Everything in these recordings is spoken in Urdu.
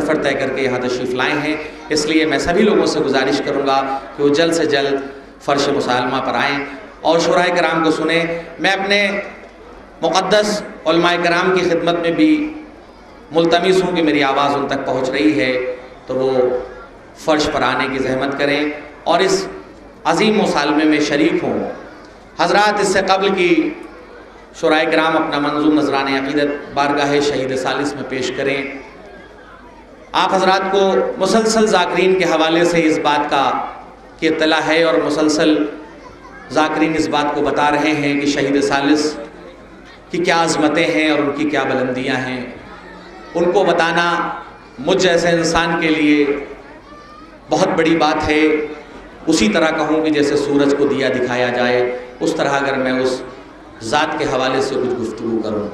سفر طے کر کے یہاں تشریف لائے ہیں، اس لیے میں سبھی لوگوں سے گزارش کروں گا کہ وہ جلد سے جلد فرش مسالمہ پر آئیں اور شورائے کرام کو سنیں۔ میں اپنے مقدس علماء کرام کی خدمت میں بھی ملتمس ہوں کہ میری آواز ان تک پہنچ رہی ہے تو وہ فرش پر آنے کی زحمت کریں اور اس عظیم مصالمے میں شریک ہوں۔ حضرات، اس سے قبل کی شورائے کرام اپنا منظوم نذران عقیدت بارگاہ شہید ثالث میں پیش کریں۔ آپ حضرات کو مسلسل ذاکرین کے حوالے سے اس بات کی اطلاع ہے اور مسلسل ذاکرین اس بات کو بتا رہے ہیں کہ شہید ثالث کی کیا عظمتیں ہیں اور ان کی کیا بلندیاں ہیں۔ ان کو بتانا مجھ جیسے انسان کے لیے بہت بڑی بات ہے۔ اسی طرح کہوں کہ جیسے سورج کو دیا دکھایا جائے، اس طرح اگر میں اس ذات کے حوالے سے کچھ گفتگو کروں۔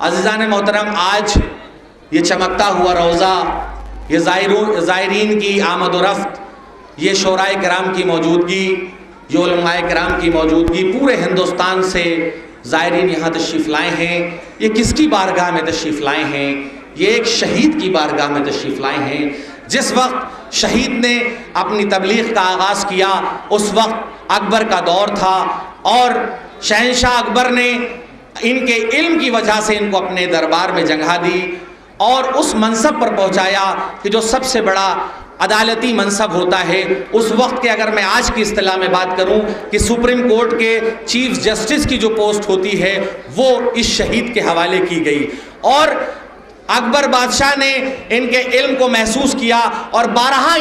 عزیزان محترم، آج یہ چمکتا ہوا روضہ، یہ زائرین کی آمد و رفت، یہ شورائے کرام کی موجودگی، یہ علماء کرام کی موجودگی، پورے ہندوستان سے زائرین یہاں تشریف لائے ہیں۔ یہ کس کی بارگاہ میں تشریف لائے ہیں؟ یہ ایک شہید کی بارگاہ میں تشریف لائے ہیں۔ جس وقت شہید نے اپنی تبلیغ کا آغاز کیا اس وقت اکبر کا دور تھا اور شہنشاہ اکبر نے ان کے علم کی وجہ سے ان کو اپنے دربار میں جگہ دی اور اس منصب پر پہنچایا کہ جو سب سے بڑا عدالتی منصب ہوتا ہے۔ اس وقت کے اگر میں آج کی اصطلاح میں بات کروں کہ سپریم کورٹ کے چیف جسٹس کی جو پوسٹ ہوتی ہے وہ اس شہید کے حوالے کی گئی اور اکبر بادشاہ نے ان کے علم کو محسوس کیا اور بارہا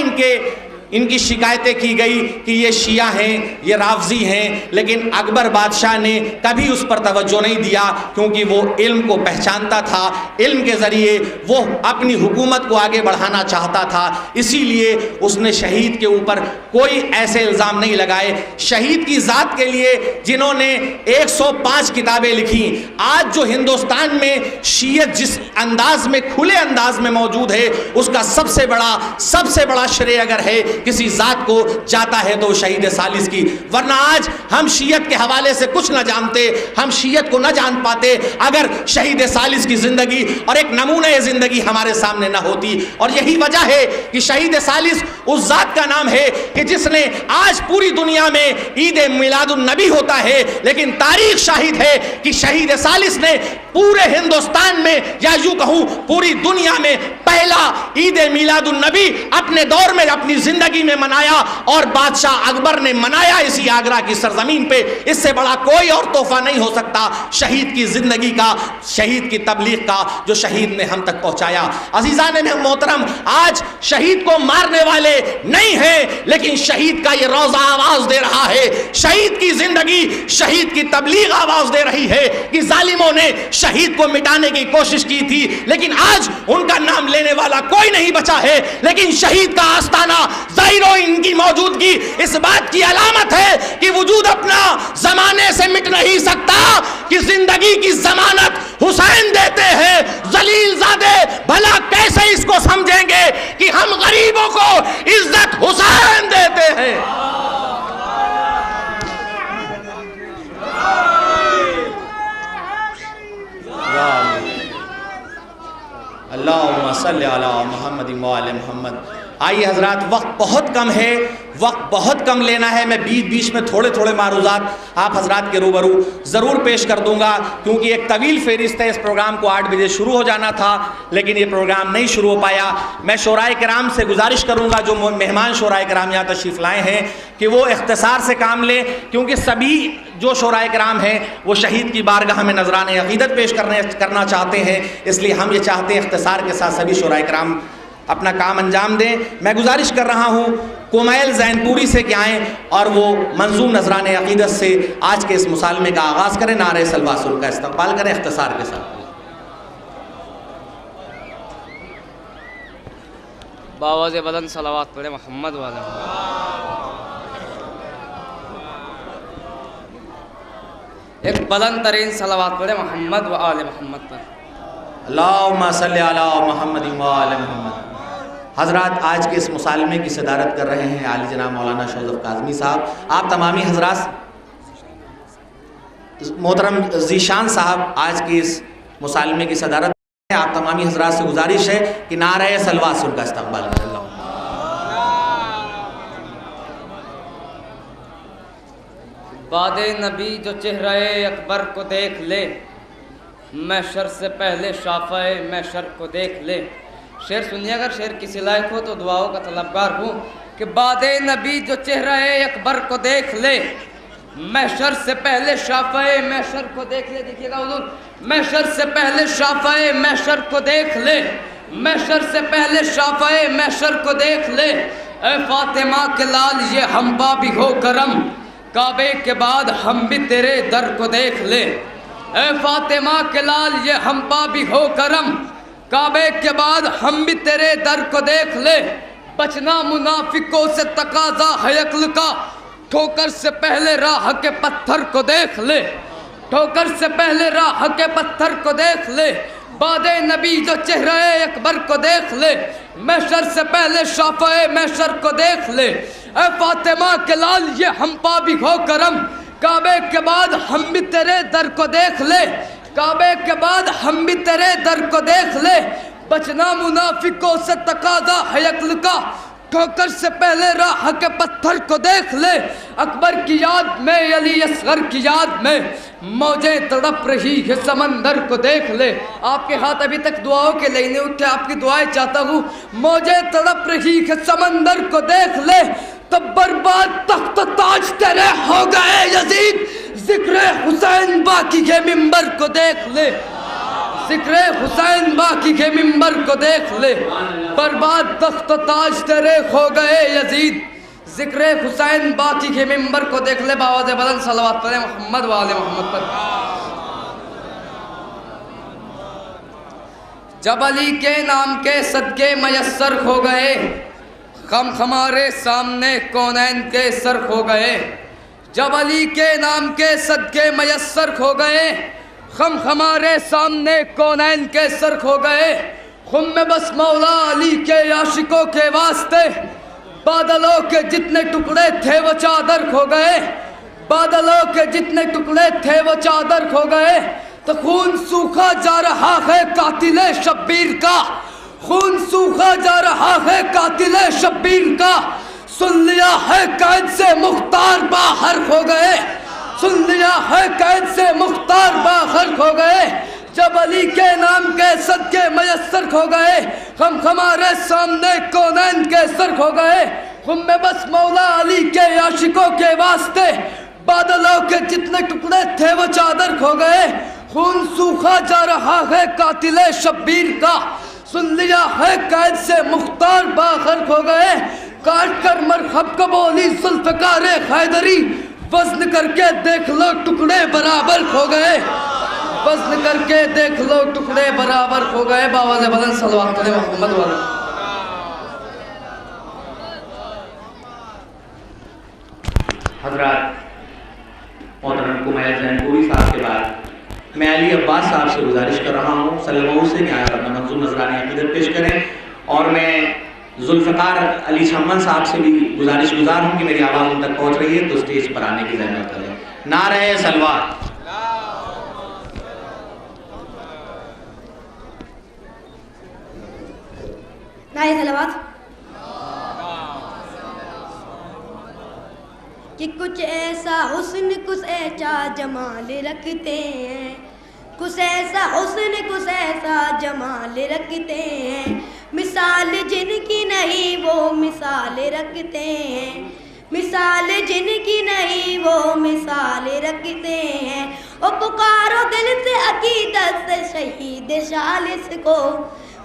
ان کی شکایتیں کی گئی کہ یہ شیعہ ہیں، یہ رافضی ہیں، لیکن اکبر بادشاہ نے کبھی اس پر توجہ نہیں دیا کیونکہ وہ علم کو پہچانتا تھا، علم کے ذریعے وہ اپنی حکومت کو آگے بڑھانا چاہتا تھا۔ اسی لیے اس نے شہید کے اوپر کوئی ایسے الزام نہیں لگائے۔ شہید کی ذات کے لیے جنہوں نے 105 کتابیں لکھی، آج جو ہندوستان میں شیعت جس انداز میں کھلے انداز میں موجود ہے اس کا سب سے بڑا شرے اگر ہے کسی ذات کو جاتا ہے تو شہید ثالث کی، ورنہ آج ہم شیعت کے حوالے سے کچھ نہ جانتے، ہم شیعت کو نہ جان پاتے اگر شہید ثالث کی زندگی اور ایک نمونہ زندگی ہمارے سامنے نہ ہوتی۔ اور یہی وجہ ہے کہ شہید ثالث اس ذات کا نام ہے کہ جس نے آج پوری دنیا میں عید میلاد النبی ہوتا ہے، لیکن تاریخ شاہد ہے کہ شہید ثالث نے پورے ہندوستان میں یا یوں کہوں پوری دنیا میں پہلا عید میلاد النبی اپنے دور میں اپنی زندگی میں منایا اور بادشاہ اکبر نے منایا اسی آگرہ کی سرزمین پہ۔ اس سے بڑا کوئی اور تحفہ نہیں ہو سکتا شہید کی زندگی کا، شہید کی تبلیغ کا جو شہید نے ہم تک پہنچایا۔ عزیزان محترم، آج شہید کو مارنے والے نہیں ہیں لیکن شہید کا یہ روضہ آواز دے رہا ہے، شہید کی زندگی، شہید کی تبلیغ آواز دے رہی ہے کہ ظالموں نے شہید کو مٹانے کی کوشش کی تھی لیکن آج ان کا نام لینے والا کوئی نہیں بچا ہے، لیکن شہید کا آستانہ ظاہروں ان کی موجودگی اس بات کی علامت ہے کہ وجود اپنا زمانے سے مٹ نہیں سکتا، کہ زندگی کی ضمانت حسین دیتے ہیں ذلیل زادے، بھلا کیسے اس کو سمجھیں گے کہ ہم غریبوں کو عزت حسین دیتے ہیں۔ اللہم صلی علی محمد و آل محمد۔ آئیے حضرات، وقت بہت کم ہے، وقت بہت کم لینا ہے۔ میں بیچ میں تھوڑے معروضات آپ حضرات کے روبرو ضرور پیش کر دوں گا کیونکہ ایک طویل فہرست ہے۔ اس پروگرام کو 8 بجے شروع ہو جانا تھا لیکن یہ پروگرام نہیں شروع ہو پایا۔ میں شورائے کرام سے گزارش کروں گا جو مہمان شورائے کرام یہاں تشریف لائے ہیں کہ وہ اختصار سے کام لیں کیونکہ سبھی جو شورائے کرام ہیں وہ شہید کی بارگاہ میں نذران عقیدت پیش کرنا چاہتے ہیں، اس لیے ہم یہ چاہتے ہیں اختصار کے ساتھ سبھی شورائے کرام اپنا کام انجام دیں۔ میں گزارش کر رہا ہوں کومیل زین پوری سے کہ آئیں اور وہ منظوم نذران عقیدت سے آج کے اس مسالمے کا آغاز کریں، نعرہ سلواسل کا استقبال کریں اختصار کے ساتھ۔ باواز بلند صلوات پڑھیں محمد والے۔ ایک بلند ترین صلوات پڑھیں محمد و آل محمد پر۔ اللہم صلی علی محمد و آل محمد۔ حضرات، آج کے اس مسالمے کی صدارت کر رہے ہیں عالی جناب مولانا شوذف کاظمی صاحب۔ آپ تمامی حضرات، محترم ذیشان صاحب آج کی اس مسالمے کی صدارت آپ تمامی حضرات سے گزارش ہے کہ نعرہ سلوات سے ان کا استقبال کریں. باد نبی جو چہرہ اکبر کو دیکھ لے، محشر سے پہلے شافع محشر کو دیکھ لے. شعر سنیے، اگر شعر کسی لائق ہو تو دعاؤں کا طلبگار ہوں کہ باد نبی جو چہرہ اکبر کو دیکھ لے، محشر سے پہلے شافع محشر کو دیکھ لے. دیکھیے گا حضور، محشر سے پہلے شافع محشر کو دیکھ لے، محشر سے پہلے شافع محشر کو دیکھ لے. اے فاطمہ کے لال یہ ہم پا بھی ہو کرم، کعبے کے بعد ہم بھی تیرے در کو دیکھ لے. اے فاطمہ کے لال یہ ہم پا بھی ہو کرم، کعبے کے بعد ہم بھی تیرے در کو دیکھ لے. بچنا منافقوں سے تقاضا ہے عقل کا، ٹھوکر سے پہلے راہ کے پتھر کو دیکھ لے، ٹھوکر سے پہلے راہ کے پتھر کو دیکھ لے. باد نبی جو چہرہ اکبر کو دیکھ لے، محشر سے پہلے شافع محشر کو دیکھ لے. اے فاطمہ کے لال یہ ہم پا بھی ہو کرم، کعبے کے بعد ہم بھی تیرے در کو دیکھ لے، کعبے کے بعد ہم بھی تیرے در کو دیکھ لے. بچنا منافقوں سے تقاضا ہے عقل کا، ٹھوکر سے پہلے راہ کے پتھر کو دیکھ لے. اکبر کی یاد میں، علی اصغر کی یاد میں، موجیں تڑپ رہی ہے سمندر کو دیکھ لے. آپ کے ہاتھ ابھی تک دعاؤں کے لیے نہیں اٹھے، آپ کی دعائیں چاہتا ہوں. موجیں تڑپ رہی ہے سمندر کو دیکھ لے. تب برباد تخت تاج تیرے ہو گئے یزید، ذکر حسین باقی کے ممبر کو دیکھ لے، ذکر حسین باقی کے ممبر کو دیکھ لے. برباد تخت تاج تیرے ہو گئے یزید، ذکر حسین باقی کے ممبر کو دیکھ لے. باواز بلند صلوات پڑھیں محمد و آل محمد پر. جب علی کے نام کے صدقے میسر ہو گئے، غم ہمارے سامنے کونین کے سر ہو گئے. جب علی کے نام کے صدقے میسر ہو گئے، غم ہمارے سامنے کونین کے سر ہو گئے. خم میں بس مولا علی کے عاشقوں کے واسطے، بادلوں کے جتنے ٹکڑے تھے وہ چادر کھو گئے، بادلوں کے جتنے ٹکڑے تھے وہ چادر کھو گئے. تو خون سوکھا جا رہا ہے قاتل شبیر کا، خون سوکھا جا رہا ہے قاتل شبیر کا. سن لیا ہے قید سے مختار باہر ہو گئے، سن لیا ہے قید سے مختار باہر ہو گئے. جب علی کے نام کے صدقے میسر ہو گئے، ہم ہمارے سامنے کونین کے سر ہو گئے. ہم میں بس مولا علی کے عاشقوں کے واسطے، بادلوں کے جتنے ٹکڑے تھے وہ چادر کھو گئے. خون سوکھا جا رہا ہے قاتل شبیر کا، سن لیا ہے قید سے مختار باہر ہو گئے. کاٹ کر مرحب کو بولی ذوالفقار حیدری، وزن کر کے دیکھ لو ٹکڑے برابر ہو گئے، وزن کر کے دیکھ لو ٹکڑے برابر ہو گئے. باواز بلند صلوات علی محمد والا. حضرات، محترم کمیل زین پوری صاحب کے بعد میں علی عباس صاحب سے گزارش کر رہا ہوں سلمہ سے کہ آپ اپنا منظور نذرانی عقیدت پیش کریں. اور میں ذوالفقار علی شمن صاحب سے بھی گزارش گزار ہوں کہ میری آواز ان تک پہنچ رہی ہے تو اسٹیج پر آنے کی زحمت کریں. نعرہ سلوات. نعرہ سلوات. کہ کچھ ایسا حسن کچھ ایسا جمال رکھتے ہیں، کچھ ایسا حسن کچھ ایسا جمال رکھتے ہیں، مثال جن کی نہیں وہ مثال رکھتے ہیں، مثال جن کی نہیں وہ مثال رکھتے ہیں. او پکارو دل سے عقیدت سے شہید شالس کو،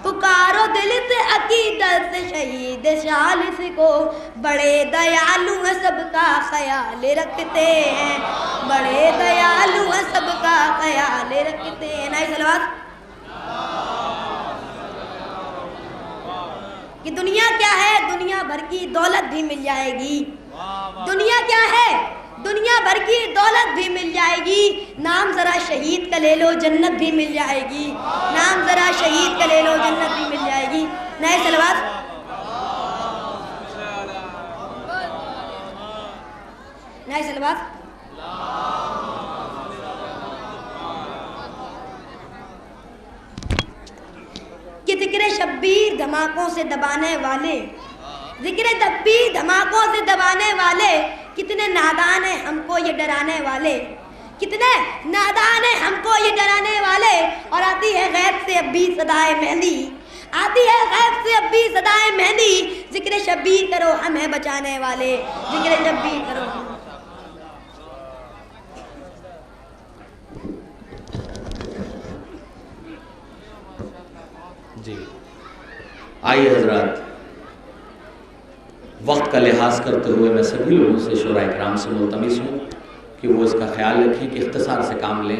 پکارو دل سے عقیدت سے شہید شالس کو، بڑے دیالو ہیں سب کا خیال رکھتے ہیں، بڑے دیالو ہیں سب کا خیال رکھتے ہیں. نعرہ سلوات. کہ دنیا کیا ہے؟ دنیا بھر کی دولت بھی مل جائے گی. دنیا کیا ہے؟ دنیا بھر کی دولت بھی مل جائے گی، نام ذرا شہید کا لے لو جنت بھی مل جائے گی، نام ذرا شہید کا لے لو جنت بھی مل جائے گی. نعرہ سلوات. نعرہ سلوات. شبیر دھماکوں سے دبانے والے، ذکر شبیر دھماکوں سے دبانے والے، کتنے نادان ہیں ہم کو یہ ڈرانے والے، کتنے نادان ہیں ہم کو یہ ڈرانے والے۔ اور آتی ہے غیب سے اب بھی صدائے مہندی، آتی ہے غیب سے اب بھی صدائے مہندی، ذکر شبیر کرو ہمیں بچانے والے، ذکر شبیر کرو۔ جی آئیے حضرات، وقت کا لحاظ کرتے ہوئے میں سبھی لوگوں سے شورا اکرام سے ملتمس ہوں کہ وہ اس کا خیال رکھیں کہ اختصار سے کام لیں،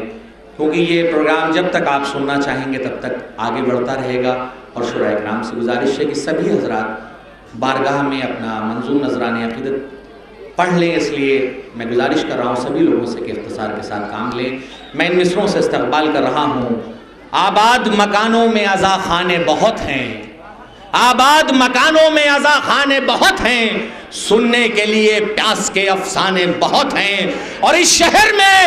کیونکہ یہ پروگرام جب تک آپ سننا چاہیں گے تب تک آگے بڑھتا رہے گا۔ اور شورا اکرام سے گزارش ہے کہ سبھی حضرات بارگاہ میں اپنا منظوم نذرانِ عقیدت پڑھ لیں، اس لیے میں گزارش کر رہا ہوں سبھی لوگوں سے کہ اختصار کے ساتھ کام لیں۔ میں ان مصروں سے استقبال کر رہا ہوں۔ آباد مکانوں میں عزا خانے بہت ہیں، آباد مکانوں میں عزا خانے بہت ہیں، سننے کے لیے پیاس کے افسانے بہت ہیں، اور اس شہر میں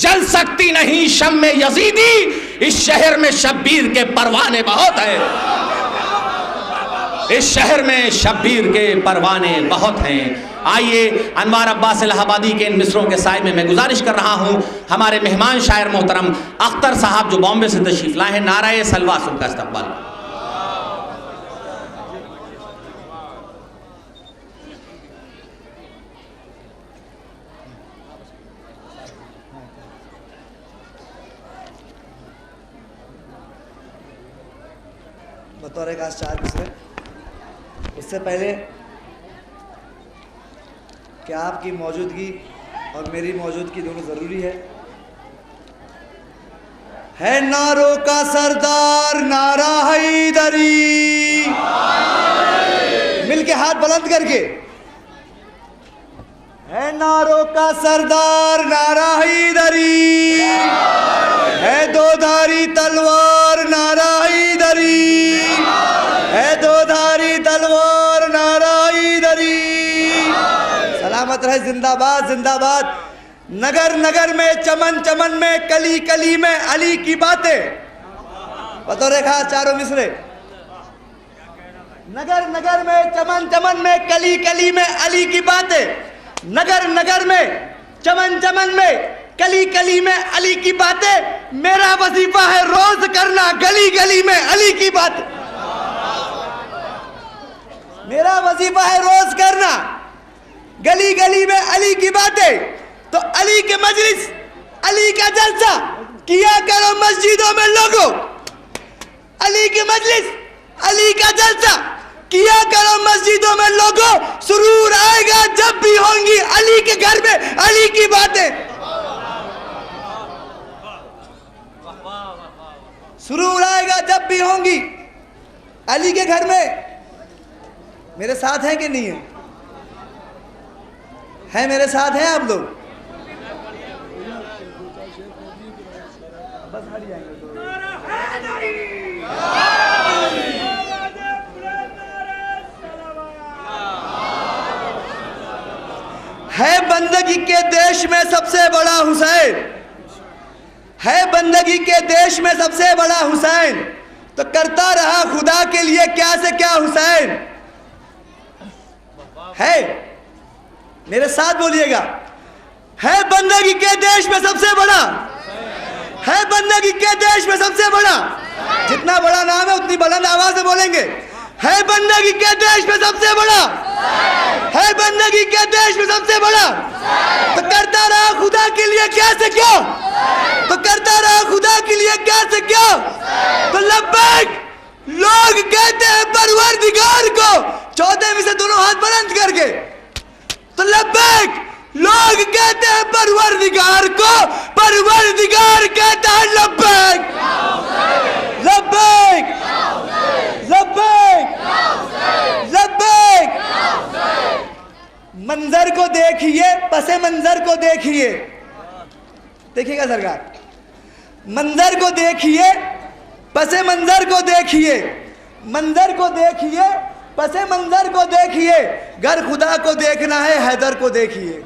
جل سکتی نہیں شمع یزیدی، اس شہر میں شبیر کے پروانے بہت ہیں، اس شہر میں شبیر کے پروانے بہت ہیں۔ آئیے انوار عباس الہ آبادی کے ان مصروں کے سائے میں گزارش کر رہا ہوں ہمارے مہمان شاعر محترم اختر صاحب جو بامبے سے تشریف لائے ہیں، نعرہ سلواس ان کا استقبال۔ بطور ایک آج 4 مصرے، اس سے پہلے کہ آپ کی موجودگی اور میری موجودگی دونوں ضروری ہے نعروں کا سردار نعرہ حیدری، مل کے ہاتھ بلند کر کے، ہے نعروں کا سردار نعرہ حیدری، ہے دو دھاری تلوار نعرہ حیدری، ہے دو دھاری تلوار نعرہ حیدری، سلامت رہے، زندہ باد زندہ باد۔ نگر نگر میں، چمن چمن میں، کلی کلی میں علی کی باتیں، بطور ایک ہاتھ 4 مصرے۔ نگر نگر میں، چمن چمن میں، کلی کلی میں علی کی باتیں، نگر نگر میں، چمن چمن میں، کلی کلی میں علی کی باتیں، میرا وظیفہ ہے روز کرنا گلی گلی میں علی کی باتیں، میرا وظیفہ ہے روز کرنا گلی گلی میں علی کی باتیں۔ تو علی کے مجلس، علی کا جلسہ کیا کرو مسجدوں میں لوگوں، علی کے مجلس، علی کا جلسہ کیا کرو مسجدوں میں لوگوں، سرور آئے گا جب بھی ہوں گی علی کے گھر میں علی کی باتیں، سرور آئے گا جب بھی ہوں گی علی کے گھر میں۔ میرے ساتھ ہیں کہ نہیں ہیں میرے ساتھ ہیں آپ لوگ؟ ہے بندگی کے دیش میں سب سے بڑا حسین، ہے بندگی کے دیش میں سب سے بڑا حسین، تو کرتا رہا خدا کے لیے کیا سے کیا حسین ہے، میرے ساتھ بولیے گا، ہے بندگی کے دیش میں سب سے بڑا، ہے بندگی کے دیش میں سب سے بڑا، جتنا بڑا نام ہے اتنی بلند آواز سے بولیں گے، ہے بندگی کے دیش میں سب سے بڑا، ہے بندگی کے دیش میں سب سے بڑا، تو کرتا رہا خدا کے لیے کیا سے کیا، تو کرتا رہا خدا کے لیے کیا سے کیا، تو لبیک لوگ کہتے ہیں پروردگار کو، 14 میں سے دونوں ہاتھ بلند کر کے، تو لبیک لوگ کہتے ہیں پروردگار کو، پروردگار کہتا ہے لبیک لبیک لبیک لبیک۔ منظر کو دیکھیے، پس منظر کو دیکھیے، دیکھیے گا سرکار، منظر کو دیکھیے، پس منظر کو دیکھیے، منظر کو دیکھیے، پس منظر کو دیکھیے، گر خدا کو دیکھنا ہے حیدر کو دیکھیے،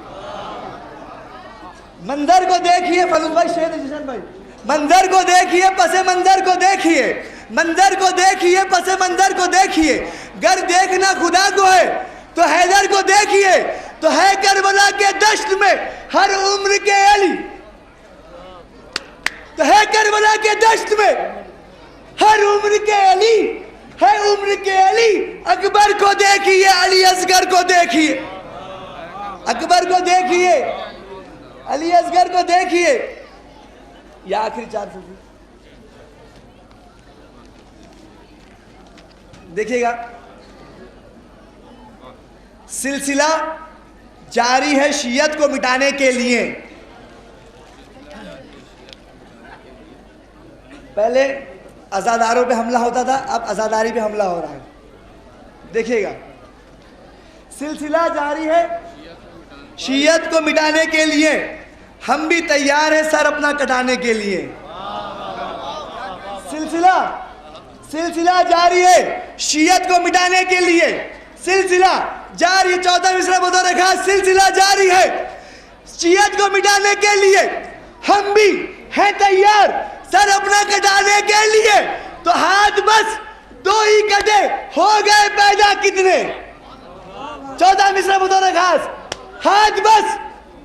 منظر کو دیکھیے، فلوس بھائی شیر جشن بھائی، منظر کو دیکھیے، پس منظر کو دیکھیے، منظر کو دیکھیے پس منظر کو دیکھیے، گر دیکھنا خدا کو ہے تو حیدر کو دیکھیے، تو ہے کربلا کے دشت میں ہر عمر کے علی، تو ہے کربلا کے دشت میں ہر عمر کے علی، ہے عمر کے علی، اکبر کو دیکھیے، علی اصغر کو دیکھیے، اکبر کو دیکھیے، علی اصغر کو دیکھیے۔ یہ آخری 4 فصل دیکھیے گا، سلسلہ جاری ہے شیعت کو مٹانے کے لیے۔ پہلے عزاداروں پہ حملہ ہوتا تھا، اب عزاداری پہ حملہ ہو رہا ہے۔ دیکھیے گا، سلسلہ جاری ہے شیعت کو مٹانے کے لیے، ہم بھی تیار ہیں سر اپنا کٹانے کے لیے۔ سلسلہ جاری ہے شیعت کو مٹانے کے لیے، سلسلہ جاری، 14 مصرع بطور خاص، سلسلہ جاری ہے شیعت کو مٹانے کے لیے، ہم بھی ہیں تیار سر اپنا کٹانے کے لیے، تو ہاتھ بس 2 ہی کٹے ہو گئے پیدا کتنے، 14 مصرع بطور خاص، ہاتھ بس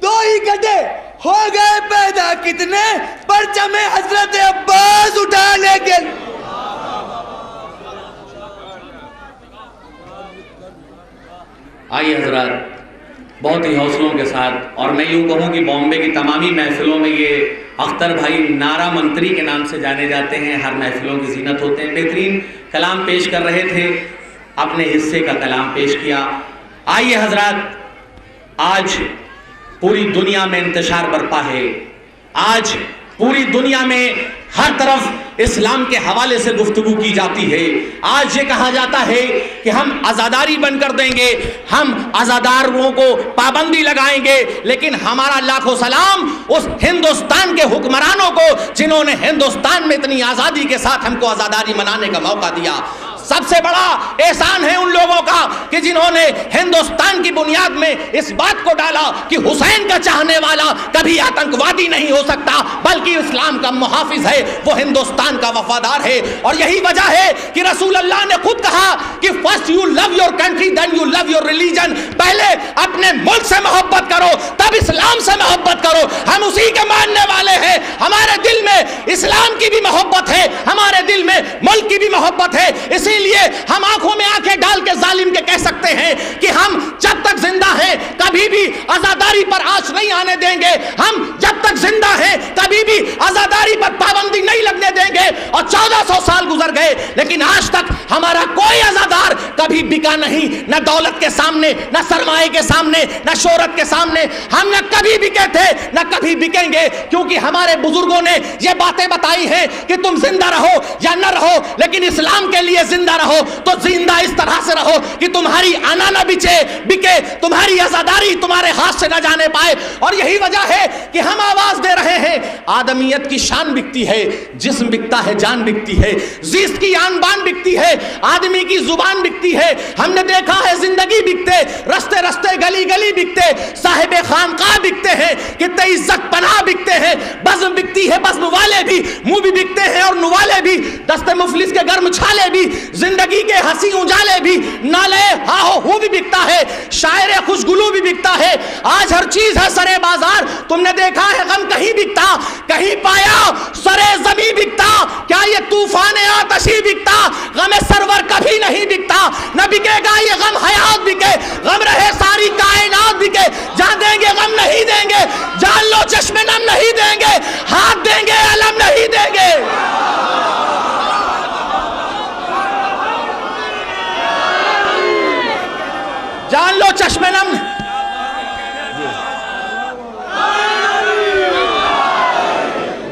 2 ہی کٹے ہو گئے پیدا کتنے، پرچم حضرت عباس اٹھانے کے لیے۔ آئیے حضرات، بہت ہی حوصلوں کے ساتھ، اور میں یوں کہوں کہ بامبے کی تمامی محفلوں میں یہ اختر بھائی نعرہ منتری کے نام سے جانے جاتے ہیں، ہر محفلوں کی زینت ہوتے ہیں، بہترین کلام پیش کر رہے تھے، اپنے حصے کا کلام پیش کیا۔ آئیے حضرات، آج پوری دنیا میں انتشار برپا ہے، آج پوری دنیا میں ہر طرف اسلام کے حوالے سے گفتگو کی جاتی ہے۔ آج یہ کہا جاتا ہے کہ ہم عزاداری بند کر دیں گے، ہم عزاداروں کو پابندی لگائیں گے، لیکن ہمارا لاکھوں سلام اس ہندوستان کے حکمرانوں کو جنہوں نے ہندوستان میں اتنی آزادی کے ساتھ ہم کو عزاداری منانے کا موقع دیا۔ سب سے بڑا احسان ہے ان لوگوں کا کہ جنہوں نے ہندوستان کی بنیاد میں اس بات کو ڈالا کہ حسین کا چاہنے والا کبھی آتنکوادی نہیں ہو سکتا بلکہ اسلام کا محافظ ہے، وہ ہندوستان کا وفادار ہے۔ اور یہی وجہ ہے کہ رسول اللہ نے خود کہا کہ first you love your country then you love your religion، پہلے اپنے ملک سے محبت کرو تب اسلام سے محبت کرو۔ ہم اسی کے ماننے والے ہیں، ہمارے دل میں اسلام کی بھی محبت ہے، ہمارے دل میں ملک کی بھی محبت ہے، اسی لیے ہم آنکھوں میں آنکھیں ڈال کے ظالم کے کہہ سکتے ہیں کہ ہم جب تک زندہ ہیں کبھی بھی عزاداری پر آنچ نہیں آنے دیں گے، ہم جب تک زندہ ہیں کبھی بھی عزاداری پر پابندی نہیں لگنے دیں گے۔ اور 1400 سال گزر گئے لیکن آج تک ہمارا کوئی عزادار کبھی بکا نہیں، نہ دولت کے سامنے، نہ سرمایہ کے سامنے، نہ شہرت کے سامنے، ہم نہ کبھی بکے تھے نہ کبھی بکیں گے، کیونکہ ہمارے بزرگوں نے یہ باتیں بتائی ہیں کہ تم زندہ رہو یا نہ رہو لیکن اسلام کے لیے زندہ رہو، تو زندہ اس طرح سے رہو کہ تمہاری انا نہ بکے، تمہاری عزاداری تمہارے ہاتھ سے نہ جانے پائے۔ اور یہی وجہ ہے کہ ہم آواز دے رہے ہیں، آدمیت کی شان بکتی ہے، جسم بکتا ہے، جان بکتی ہے، زیست کی آن بان بکتی ہے، آدمی کی زبان بکتی ہے۔ ہم نے دیکھا ہے زندگی بکتے، رستے رستے گلی گلی بکتے، صاحب خانقاہ بکتے ہیں، کتنے عزت پناہ بکتے ہیں، بزم بکتی ہے، بزم والے بھی منہ بھی بکتے ہیں اور نوالے بھی، دست مفلس کے گرم چھالے بھی، زندگی کے ہنسی اجالے بھی، نالے ہاہو ہو بھی بکتا ہے، شاعر خوشگلو بھی بکتا ہے۔ آج ہر چیز ہے سرے بازار، تم نے دیکھا ہے غم کہیں بکتا، کہیں پایا سرے زمین بکتا، کیا یہ طوفان آتشی بکتا؟ غم سرور کبھی نہیں بکتا، نہ بکے گا یہ غم حیات بکے، غم رہے ساری کائنات بکے، جان دیں گے غم نہیں دیں گے، جان لو چشم نم نہیں دیں گے، ہاتھ دیں گے علم نہیں دیں گے۔ جان لو چشم نم،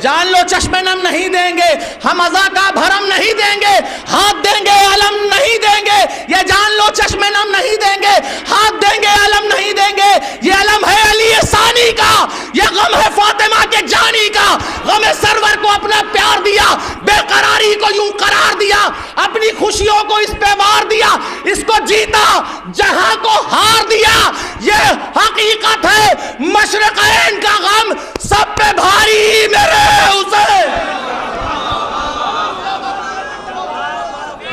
جان لو چشم نم نہیں دیں گے، ہم عزا کا بھرم نہیں دیں گے، ہاتھ دیں گے علم نہیں دیں گے، یہ جان لو چشم نم نہیں دیں گے، ہاتھ دیں گے علم نہیں دیں گے۔ یہ علم ہے علی ثانی کا، یہ غم ہے فاطمہ کے جانی کا، غم سرور کو اپنا پیار دیا، بے قراری کو یوں قرار دیا، اپنی خوشیوں کو اس پہ وار دیا، اس کو جیتا جہاں کو ہار دیا۔ یہ حقیقت ہے مشرقین کا غم سب پہ بھاری میرے حسین۔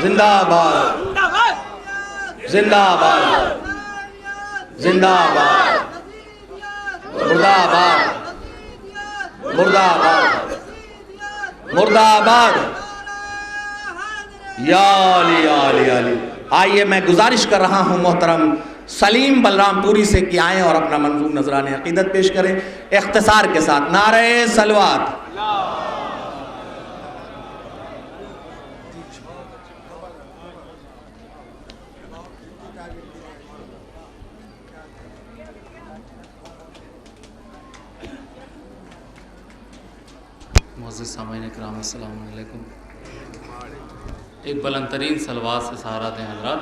زندہ باد زندہ باد زندہ باد مردہ آباد مردہ آباد مردہ آباد یا علی یا علی یا علی. آئیے میں گزارش کر رہا ہوں محترم سلیم بلرام پوری سے کہ آئیں اور اپنا منظور نذران عقیدت پیش کریں اختصار کے ساتھ. نعرہ صلوات. معزز سامعین کرام السلام علیکم. ایک بلند ترین صلوات سے سہارا دیں حضرات.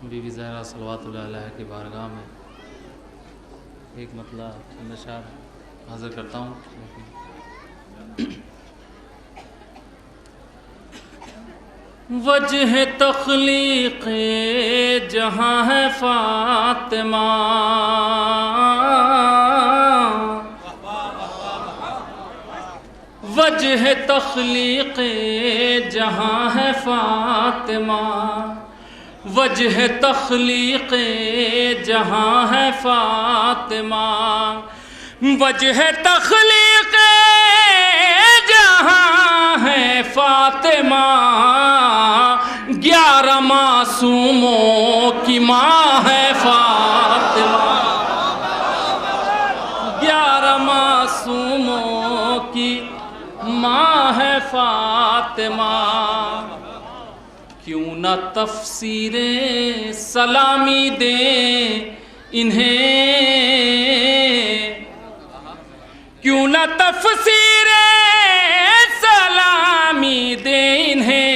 بی بی زہرا صلوات اللہ علیہ کی بارگاہ میں ایک مطلع چند اشعار حاضر کرتا ہوں. وجہ تخلیق جہاں ہے فاطمہ وجہ تخلیق جہاں ہے فاطمہ وجہ تخلیق جہاں ہے فاطمہ وجہ تخلیق جہاں ہے فاطمہ 11 معصوموں کی ماں ہے فاطمہ 11 معصوموں کی ماں ہے فاطمہ. کیوں نہ تفسیر سلامی دیں انہیں کیوں نہ تفسیر سلامی دیں انہیں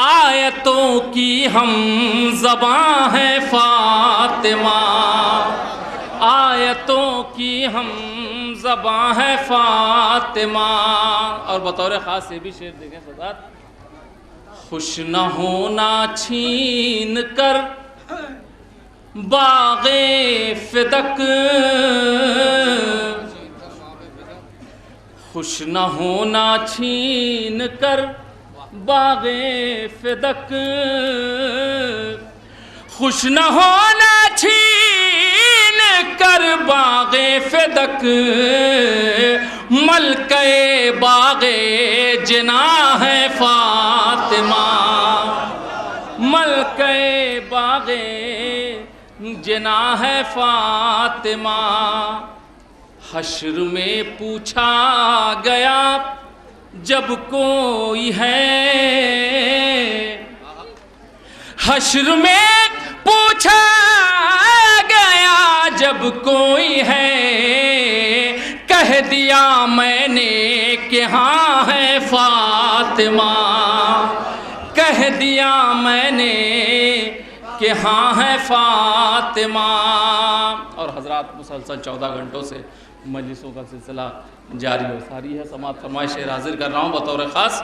آیتوں کی ہم زباں ہے فاطمہ آیتوں کی ہم زباں ہے فاطمہ. اور بطور خاص یہ بھی شعر دیکھیں سادات. خوش نہ ہونا چھین کر باغ فدق خوش نہ ہونا چھین کر باغ فدق خوش نہ ہونا چھین کر باغ فدق ملکہ باغ جناح ہے فاطمہ ملکہ باغ جناح ہے فاطمہ. حشر میں پوچھا گیا جب کوئی ہے حشر میں پوچھا گیا جب کوئی ہے کہہ دیا میں نے کہ ہاں ہے فاطمہ کہہ دیا میں نے کہ ہاں ہے فاطمہ. اور حضرات مسلسل 14 گھنٹوں سے مجلسوں کا سلسلہ جاری و ساری ہے. سماعت فرمائے شعر حاضر کر رہا ہوں بطور خاص.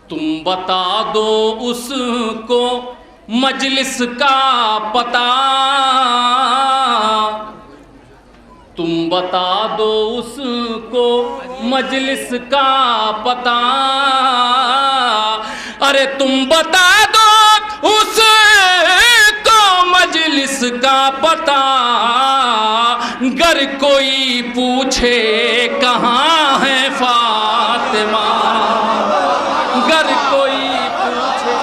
تم بتا دو اس کو مجلس کا پتہ تم بتا دو اس کو مجلس کا پتہ ارے تم بتا دو اس کو مجلس کا پتہ گر کوئی پوچھے کہاں ہے فاطمہ گر کوئی پوچھے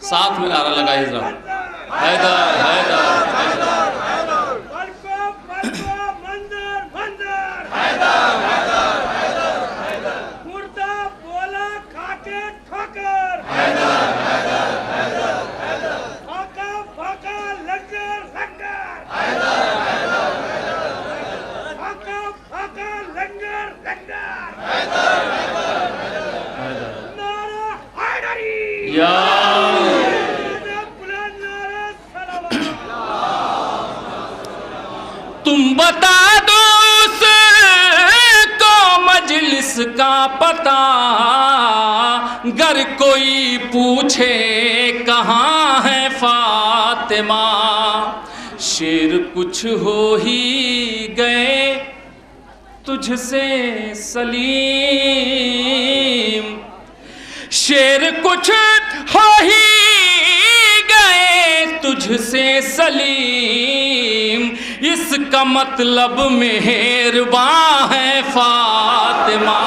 ساتھ میں نعرہ لگائیے ذرا حیدر حیدر ہر کوئی پوچھے کہاں ہے فاطمہ، شیر کچھ ہو ہی گئے تجھ سے سلیم، شیر کچھ ہو ہی گئے تجھ سے سلیم، اس کا مطلب مہرباں ہے فاطمہ،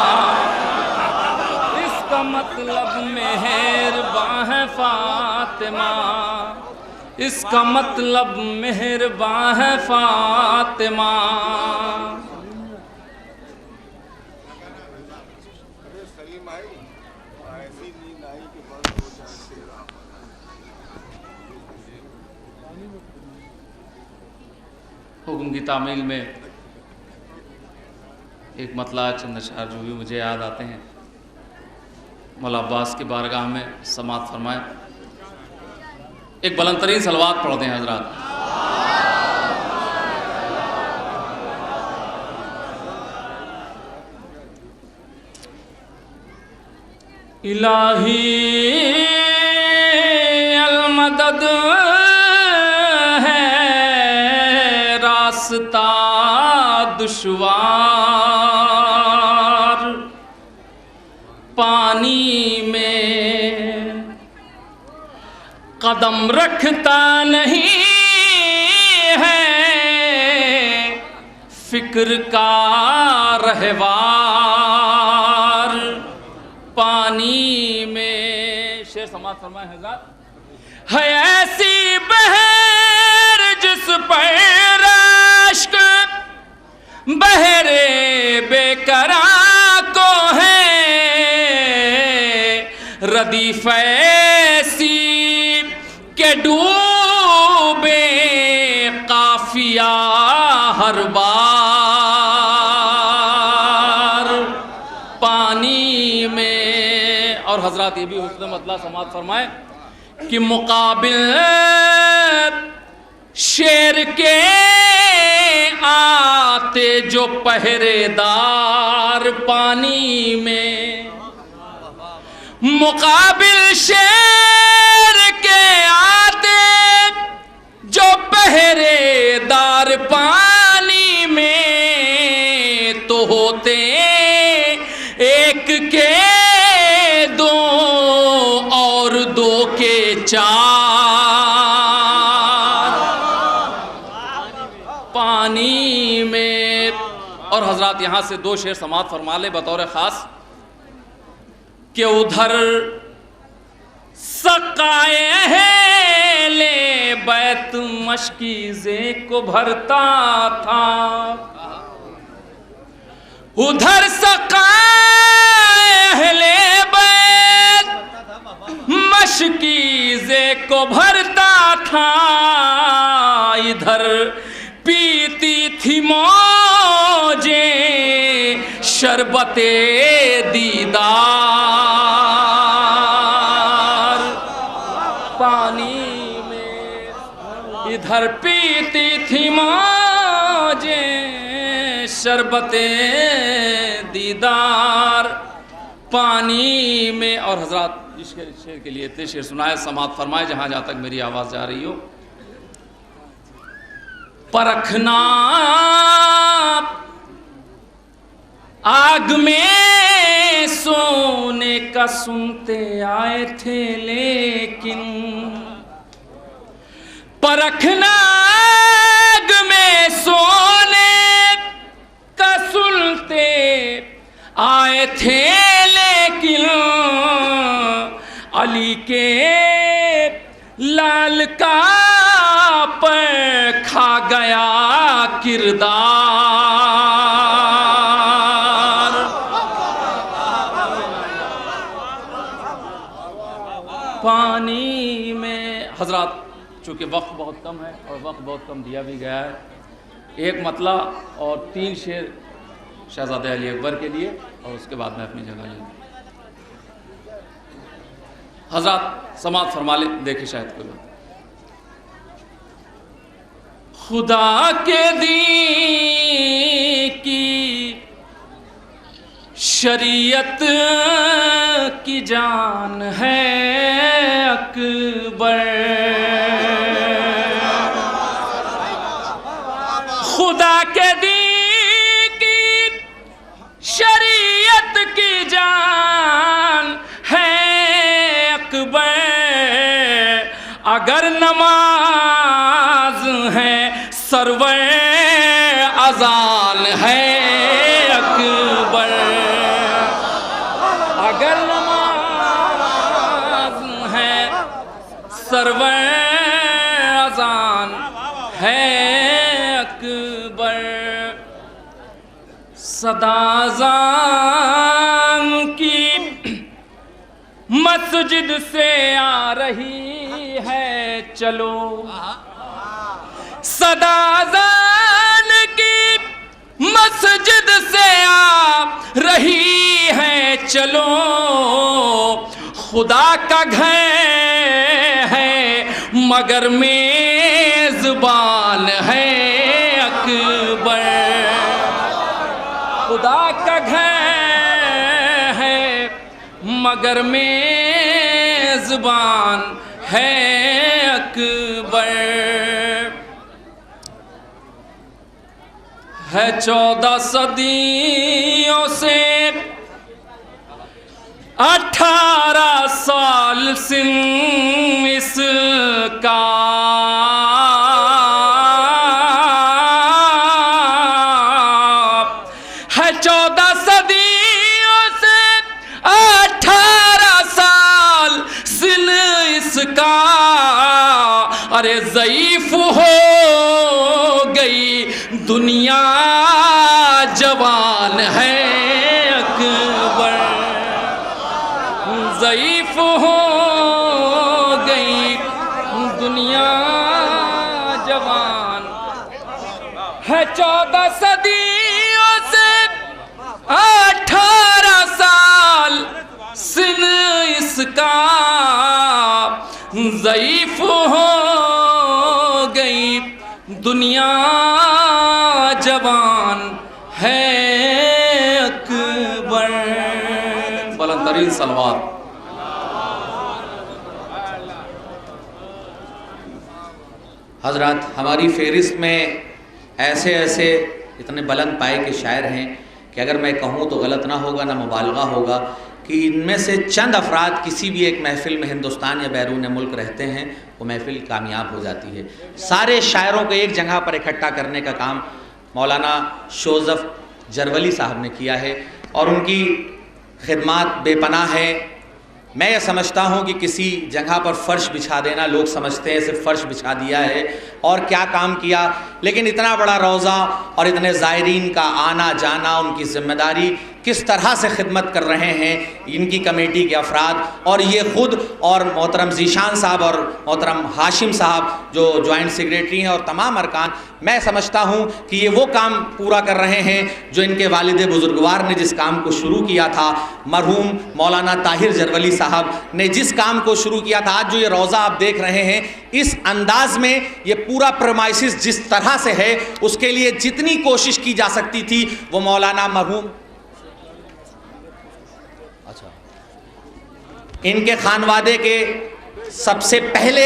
اس کا مطلب مہرباں ہے فاطمہ، اس کا مطلب مہرباں ہے فاطمہ۔ حکم کی تعمیل میں ایک مطلع چند اشعار جو بھی مجھے یاد آتے ہیں، مولا عباس کی بارگاہ میں سماعت فرمائیں۔ ایک بلند ترین صلوات پڑھتے ہیں حضرات۔ الہی المدد ہے راستہ دشوار، پانی میں قدم رکھتا نہیں ہے فکر کا رہوار، پانی میں شعر سماعت فرمائے حضرات۔ ہے ایسی بہر جس پر اشک بہرے بے قرار کو ہے، ردیف ایسی کہ ڈوبے قافیہ ہر بار، پانی میں۔ اور حضرات یہ بھی حسن مطلع سماعت فرمائے کہ مقابل شیر کے آتے جو پہرے دار، پانی میں مقابل شیر کے آتے جو پہرے دار، پانی میں تو ہوتے ایک کے دو اور دو کے چار، پانی میں۔ اور حضرات یہاں سے دو شعر سماعت فرما لے بطور خاص کہ ادھر سقائے اہل بیت مشکیزے کو بھرتا تھا، ادھر سقائے اہل بیت مشکیزے کو بھرتا تھا، ادھر پیتی تھی موجیں شربت دیدار، پانی میں ادھر پیتی تھی موجیں شربت دیدار، پانی میں۔ اور حضرات اس شعر کے لیے اتنے شعر سنائے سماعت فرمائے جہاں جہاں تک میری آواز جا رہی ہو۔ پرکھنا آگ میں سونے کا سنتے آئے تھے لیکن، پرکھنا آگ میں سونے کا سنتے آئے تھے لیکن، علی کے لال کا پر کھا گیا کردار، پانی میں۔ حضرات چونکہ وقت بہت کم ہے اور وقت بہت کم دیا بھی گیا ہے، ایک مطلع اور 3 شعر شہزادہ علی اکبر کے لیے اور اس کے بعد میں اپنی جگہ لوں۔ حضرات سماعت فرما لیں، دیکھیں شاید کوئی بات۔ خدا کے دین کی شریعت کی جان ہے اکبر، خدا کے دین کی شریعت کی جان ہے اکبر، اگر نماز ہے سرور اذان ہے اکبر، اگر نماز ہے سرور اذان ہے اکبر، صدا اذان کی مسجد سے آ رہی ہے چلو، صدا اذان کی مسجد سے آ رہی ہے چلو، خدا کا گھر ہے مگر میزبان ہے اکبر، خدا کا گھر ہے مگر میزبان ہے اکبر، ہے 14 صدیوں سے 18 سال سن اس کا، ہے 14 صدیوں سے 18 سال سن اس کا، ارے ضعیف ہو گئی دنیا جوان ہے اکبر، ضعیف ہو گئی دنیا جوان، ہے 14 صدیوں سے 18 سال سن اس کا، ضعیف ہو گئی دنیا جوان ہے اکبر، بلند ترین صلوات۔ حضرات، ہماری فہرست میں ایسے اتنے بلند پائے کے شاعر ہیں کہ اگر میں کہوں تو غلط نہ ہوگا، نہ مبالغہ ہوگا، کہ ان میں سے چند افراد کسی بھی ایک محفل میں ہندوستان یا بیرون ملک رہتے ہیں، وہ محفل کامیاب ہو جاتی ہے۔ سارے شاعروں کو ایک جگہ پر اکٹھا کرنے کا کام مولانا شوزف جرولی صاحب نے کیا ہے، اور ان کی خدمات بے پناہ ہے۔ میں یہ سمجھتا ہوں کہ کسی جگہ پر فرش بچھا دینا، لوگ سمجھتے ہیں صرف فرش بچھا دیا ہے اور کیا کام کیا، لیکن اتنا بڑا روضہ اور اتنے زائرین کا آنا جانا، ان کی ذمہ داری، کس طرح سے خدمت کر رہے ہیں ان کی کمیٹی کے افراد، اور یہ خود اور محترم ذیشان صاحب اور محترم ہاشم صاحب جو جوائنٹ سیکریٹری ہیں اور تمام ارکان، میں سمجھتا ہوں کہ یہ وہ کام پورا کر رہے ہیں جو ان کے والد بزرگوار نے جس کام کو شروع کیا تھا، مرحوم مولانا طاہر جرولی صاحب نے جس کام کو شروع کیا تھا۔ آج جو یہ روضہ آپ دیکھ رہے ہیں، اس انداز میں یہ پورا پرمائسس جس طرح سے ہے، اس کے لیے جتنی کوشش کی جا سکتی تھی وہ مولانا مرحوم ان کے خانوادے کے سب سے پہلے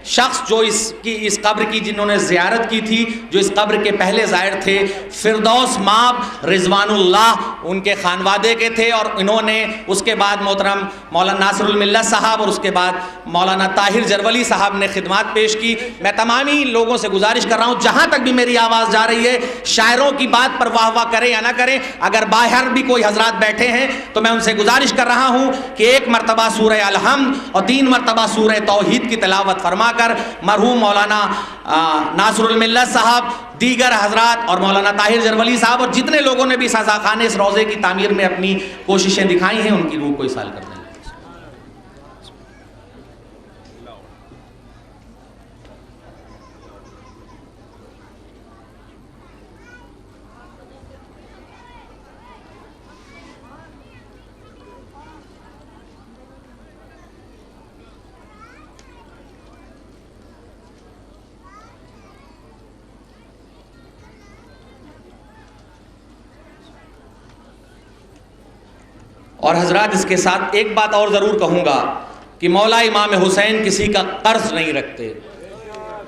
شخص جو اس قبر کی جنہوں نے زیارت کی تھی، جو اس قبر کے پہلے زائر تھے، فردوس ماب رضوان اللہ ان کے خانوادے کے تھے، اور انہوں نے اس کے بعد محترم مولانا ناصر الملت صاحب اور اس کے بعد مولانا طاہر جرولی صاحب نے خدمات پیش کی۔ میں تمامی لوگوں سے گزارش کر رہا ہوں، جہاں تک بھی میری آواز جا رہی ہے، شاعروں کی بات پر واہ واہ کریں یا نہ کریں، اگر باہر بھی کوئی حضرات بیٹھے ہیں تو میں ان سے گزارش کر رہا ہوں کہ ایک مرتبہ سورہ الحمد اور 3 مرتبہ سورہ توحید کی تلاوت فرما کر مرحوم مولانا ناصر الملت صاحب، دیگر حضرات اور مولانا طاہر جرولی صاحب اور جتنے لوگوں نے بھی سازاخانے اس روضے کی تعمیر میں اپنی کوششیں دکھائی ہیں، ان کی روح کو ایصال کر دیں۔ اور حضرات اس کے ساتھ ایک بات اور ضرور کہوں گا کہ مولا امام حسین کسی کا قرض نہیں رکھتے.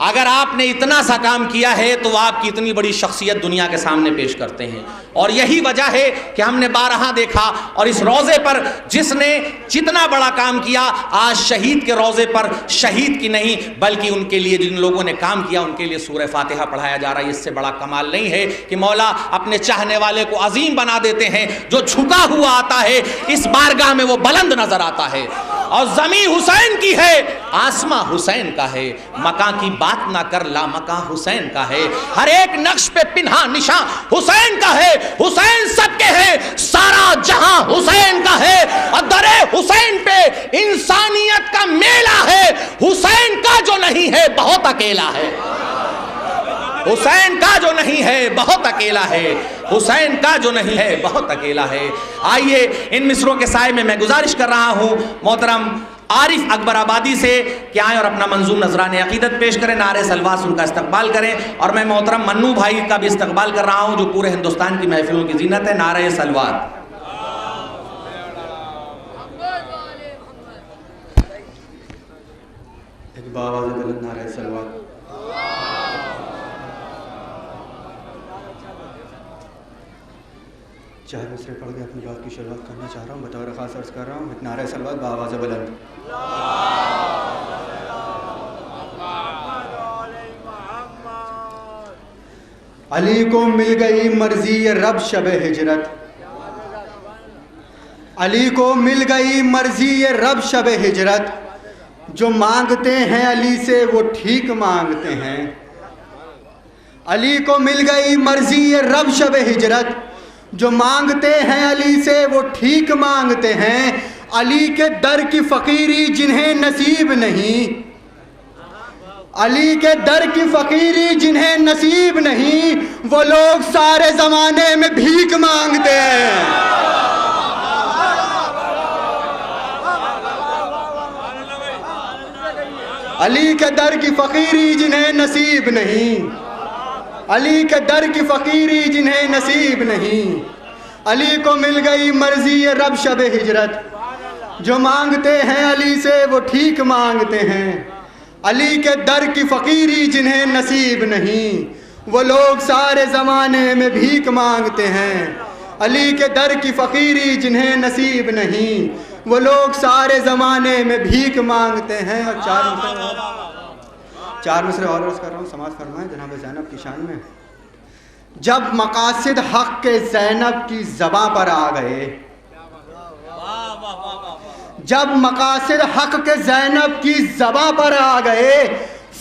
اگر آپ نے اتنا سا کام کیا ہے تو وہ آپ کی اتنی بڑی شخصیت دنیا کے سامنے پیش کرتے ہیں. اور یہی وجہ ہے کہ ہم نے بارہا دیکھا اور اس روزے پر جس نے جتنا بڑا کام کیا، آج شہید کے روزے پر شہید کی نہیں بلکہ ان کے لیے جن لوگوں نے کام کیا ان کے لیے سورہ فاتحہ پڑھایا جا رہا ہے. اس سے بڑا کمال نہیں ہے کہ مولا اپنے چاہنے والے کو عظیم بنا دیتے ہیں. جو جھکا ہوا آتا ہے اس بارگاہ میں وہ بلند نظر آتا ہے. اور زمین حسین کی ہے، آسماں حسین کا ہے، مکان کی بات نہ کر لا مکان حسین کا ہے. ہر ایک نقش پہ پنہا نشاں حسین کا ہے. حسین سب کے ہے، سارا جہاں حسین کا ہے. اور در حسین پہ انسانیت کا میلہ ہے. حسین کا جو نہیں ہے بہت اکیلا ہے. حسین کا جو نہیں ہے بہت اکیلا ہے. حسین کا جو نہیں ہے بہت اکیلا ہے. آئیے ان مصروں کے سائے میں گزارش کر رہا ہوں محترم عارف اکبر آبادی سے کہ آئیں اور اپنا منظوم نذران عقیدت پیش کریں، نعرہ سلوات ان کا استقبال کریں. اور میں محترم منو بھائی کا بھی استقبال کر رہا ہوں جو پورے ہندوستان کی محفلوں کی زینت ہے. نعرہ سلوات. ایک باواز بلند نعرہ سلوات. چار مصرے پڑھ کے اپنی بات کی شروعات کرنا چاہ رہا ہوں. بطور خاص عرض کر رہا ہوں ایک نعرہ سلوات باواز بلند. علی کو مل گئی مرضی رب شب ہجرت. علی کو مل گئی مرضی رب شب ہجرت. جو مانگتے ہیں علی سے وہ ٹھیک مانگتے ہیں. علی کو مل گئی مرضی رب شب ہجرت. جو مانگتے ہیں علی سے وہ ٹھیک مانگتے ہیں. علی کے در کی فقیری جنہیں نصیب نہیں. علی کے در کی فقیری جنہیں نصیب نہیں وہ لوگ سارے زمانے میں بھیک مانگتے ہیں. علی کے در کی فقیری جنہیں نصیب نہیں. علی کے در کی فقیری جنہیں نصیب نہیں. علی کو مل گئی مرضی رب شب ہجرت. جو مانگتے ہیں علی سے وہ ٹھیک مانگتے ہیں. علی کے در کی فقیری جنہیں نصیب نہیں وہ لوگ سارے زمانے میں بھیک مانگتے ہیں. علی کے در کی فقیری جنہیں نصیب نہیں وہ لوگ سارے زمانے میں بھیک مانگتے ہیں. اور چار مصرے اور عرض کر رہا ہوں، سماعت فرمائیں جناب زینب کی شان میں. جب مقاصد حق کے زینب کی زباں پر آ گئے. جب مقاصد حق کے زینب کی زباں پر آ گئے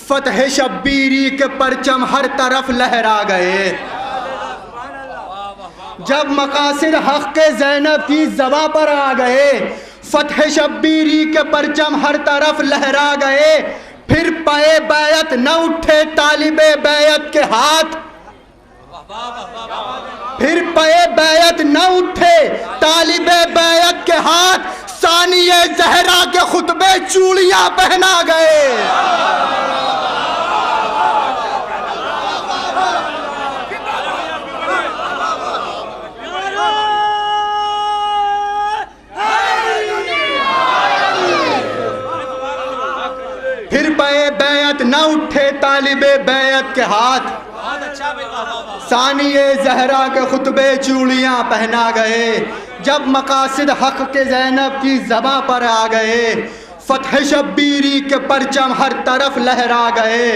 فتح شبیری کے پرچم ہر طرف لہرا گئے. جب مقاصد حق کے زینب کی زباں پر آ گئے فتح شبیری کے پرچم ہر طرف لہرا گئے. پھر پائے بیعت نہ اٹھے طالب بیعت کے ہاتھ. پھر پائے بیعت نہ اٹھے طالب بیعت کے ہاتھ. ثانیہ زہرا کے خطبے چوڑیاں پہنا گئے. پھر پائے بیعت نہ اٹھے طالب بیعت کے ہاتھ. ثانیہ زہرا کے خطبے چوڑیاں پہنا گئے. جب مقاصد حق کے زینب کی زباں پر آ گئے فتح شبیری کے پرچم ہر طرف لہرا گئے.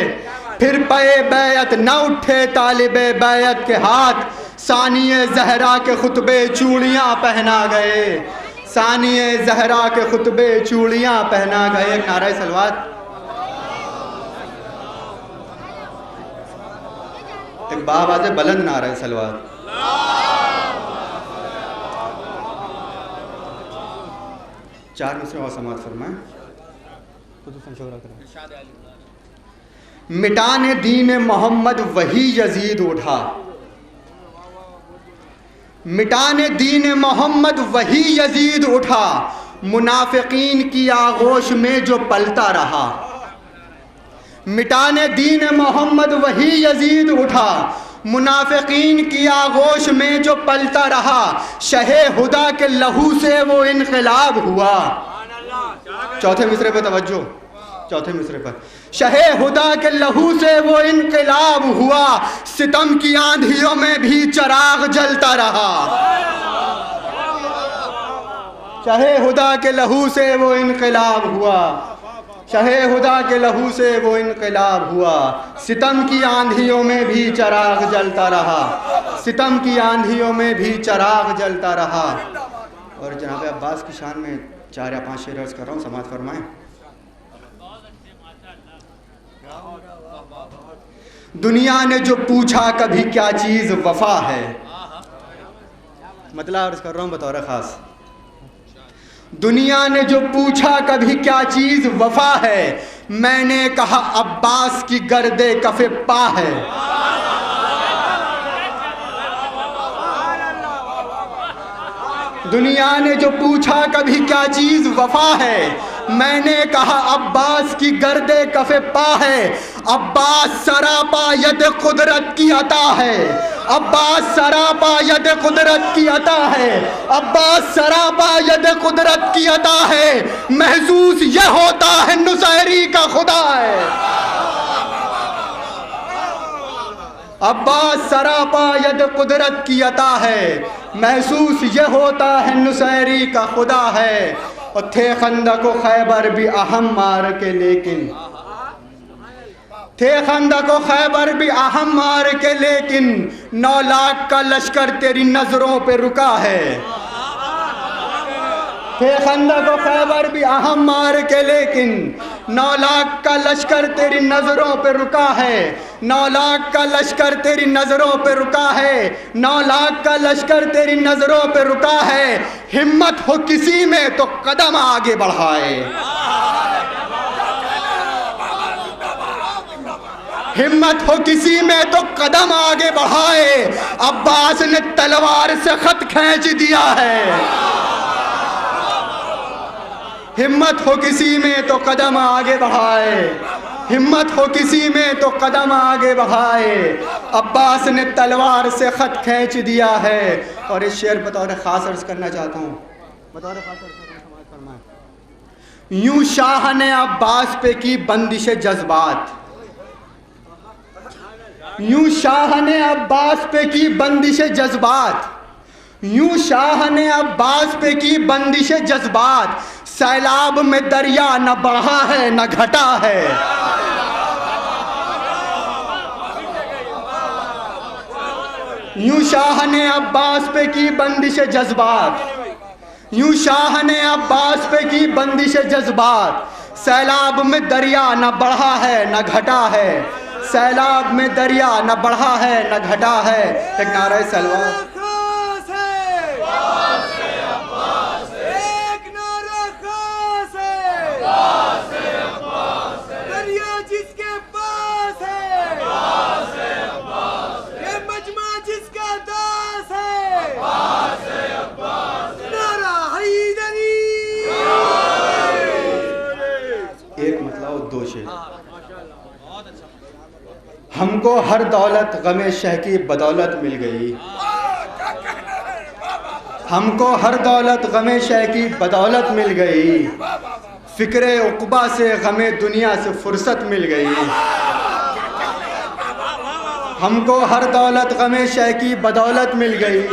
پھر پائے بیعت نہ اٹھے طالب بیعت کے ہاتھ. ثانیہ زہرا کے خطبے چوڑیاں پہنا گئے. ثانیہ زہرا کے خطبے چوڑیاں پہنا گئے. ایک نعرہ سلوات. ایک باواز بلند نعرہ سلوات. چار مصرے اور سماعت فرمائیں. مٹانے دین محمد وہی یزید اٹھا. مٹانے دین محمد وہی یزید اٹھا. منافقین کی آغوش میں جو پلتا رہا. مٹانے دین محمد وہی یزید اٹھا. منافقین کی آغوش میں جو پلتا رہا، شہ ہدا کے لہو سے وہ انقلاب ہوا. چوتھے مصرے پہ توجہ، چوتھے مصرے پر. شہ ہدا کے لہو سے وہ انقلاب ہوا، ستم کی آندھیوں میں بھی چراغ جلتا رہا. شہ خدا کے لہو سے وہ انقلاب ہوا، شہ خدا کے لہو سے وہ انقلاب ہوا، ستم کی آندھیوں میں بھی چراغ جلتا رہا، ستم کی آندھیوں میں بھی چراغ جلتا رہا. اور جناب عباس کی شان میں 4 یا 5 شعر عرض کر رہا ہوں، سماعت فرمائیں. دنیا نے جو پوچھا کبھی کیا چیز وفا ہے، مطلب عرض کر رہا ہوں بطور خاص. دنیا نے جو پوچھا کبھی کیا چیز وفا ہے، میں نے کہا عباس کی گرد کف پا ہے. دنیا نے جو پوچھا کبھی کیا چیز وفا ہے، میں نے کہا عباس کی گرد کف پا ہے. عباس سراپا ید قدرت کی عطا ہے، عباس سراپا ید قدرت کی عطا ہے، عباس سراپا ید قدرت کی عطا ہے. محسوس یہ ہوتا ہے نصیری کا خدا ہے. عباس سراپا ید قدرت کی عطا ہے، محسوس یہ ہوتا ہے نصیری کا خدا ہے. اور تھے خندق و خیبر بھی اہم مار کے، لیکن تھے خندق و خیبر بھی اہم مار کے، لیکن 9 لاکھ کا لشکر تیری نظروں پہ رکا ہے. تھے خندق و خیبر بھی اہم مار کے، لیکن 9 لاکھ کا لشکر تیری نظروں پہ رکا ہے. 9 لاکھ کا لشکر تیری نظروں پہ رکا ہے، 9 لاکھ کا لشکر تیری نظروں پہ رکا ہے. ہمت ہو کسی میں تو قدم آگے بڑھائے، ہمت ہو کسی میں تو قدم آگے بڑھائے. عباس نے تلوار سے خط کھینچ دیا ہے. ہمت ہو کسی میں تو قدم آگے بڑھائے، ہمت ہو کسی میں تو قدم آگے بڑھائے. عباس نے تلوار سے خط کھینچ دیا ہے. اور اس شعر بطور خاص عرض کرنا چاہتا ہوں، بطور خاص عرض کرنا سماعت فرمائیں. یوں شاہ نے عباس پہ کی بندش جذبات، یوں شاہ نے عباس پہ کی بندش جذبات، یوں شاہ نے عباس پہ کی بندش جذبات. سیلاب میں دریا نہ بڑھا ہے نہ گھٹا ہے. یوں شاہ نے عباس پہ کی بندش جذبات، یوں شاہ نے عباس پہ کی بندش جذبات. سیلاب میں دریا نہ بڑھا ہے نہ گھٹا ہے، سیلاب میں دریا نہ بڑھا ہے نہ گھٹا ہے. ایک نعرہ سلوات. ایک مطلب 2 شعر. ہم کو ہر دولت غم شہ کی بدولت مل گئی، ہم کو ہر دولت غم شہ کی بدولت مل گئی. فکر عقبہ سے غم دنیا سے فرصت مل گئی. ہم کو ہر دولت غم شہ کی بدولت مل گئی،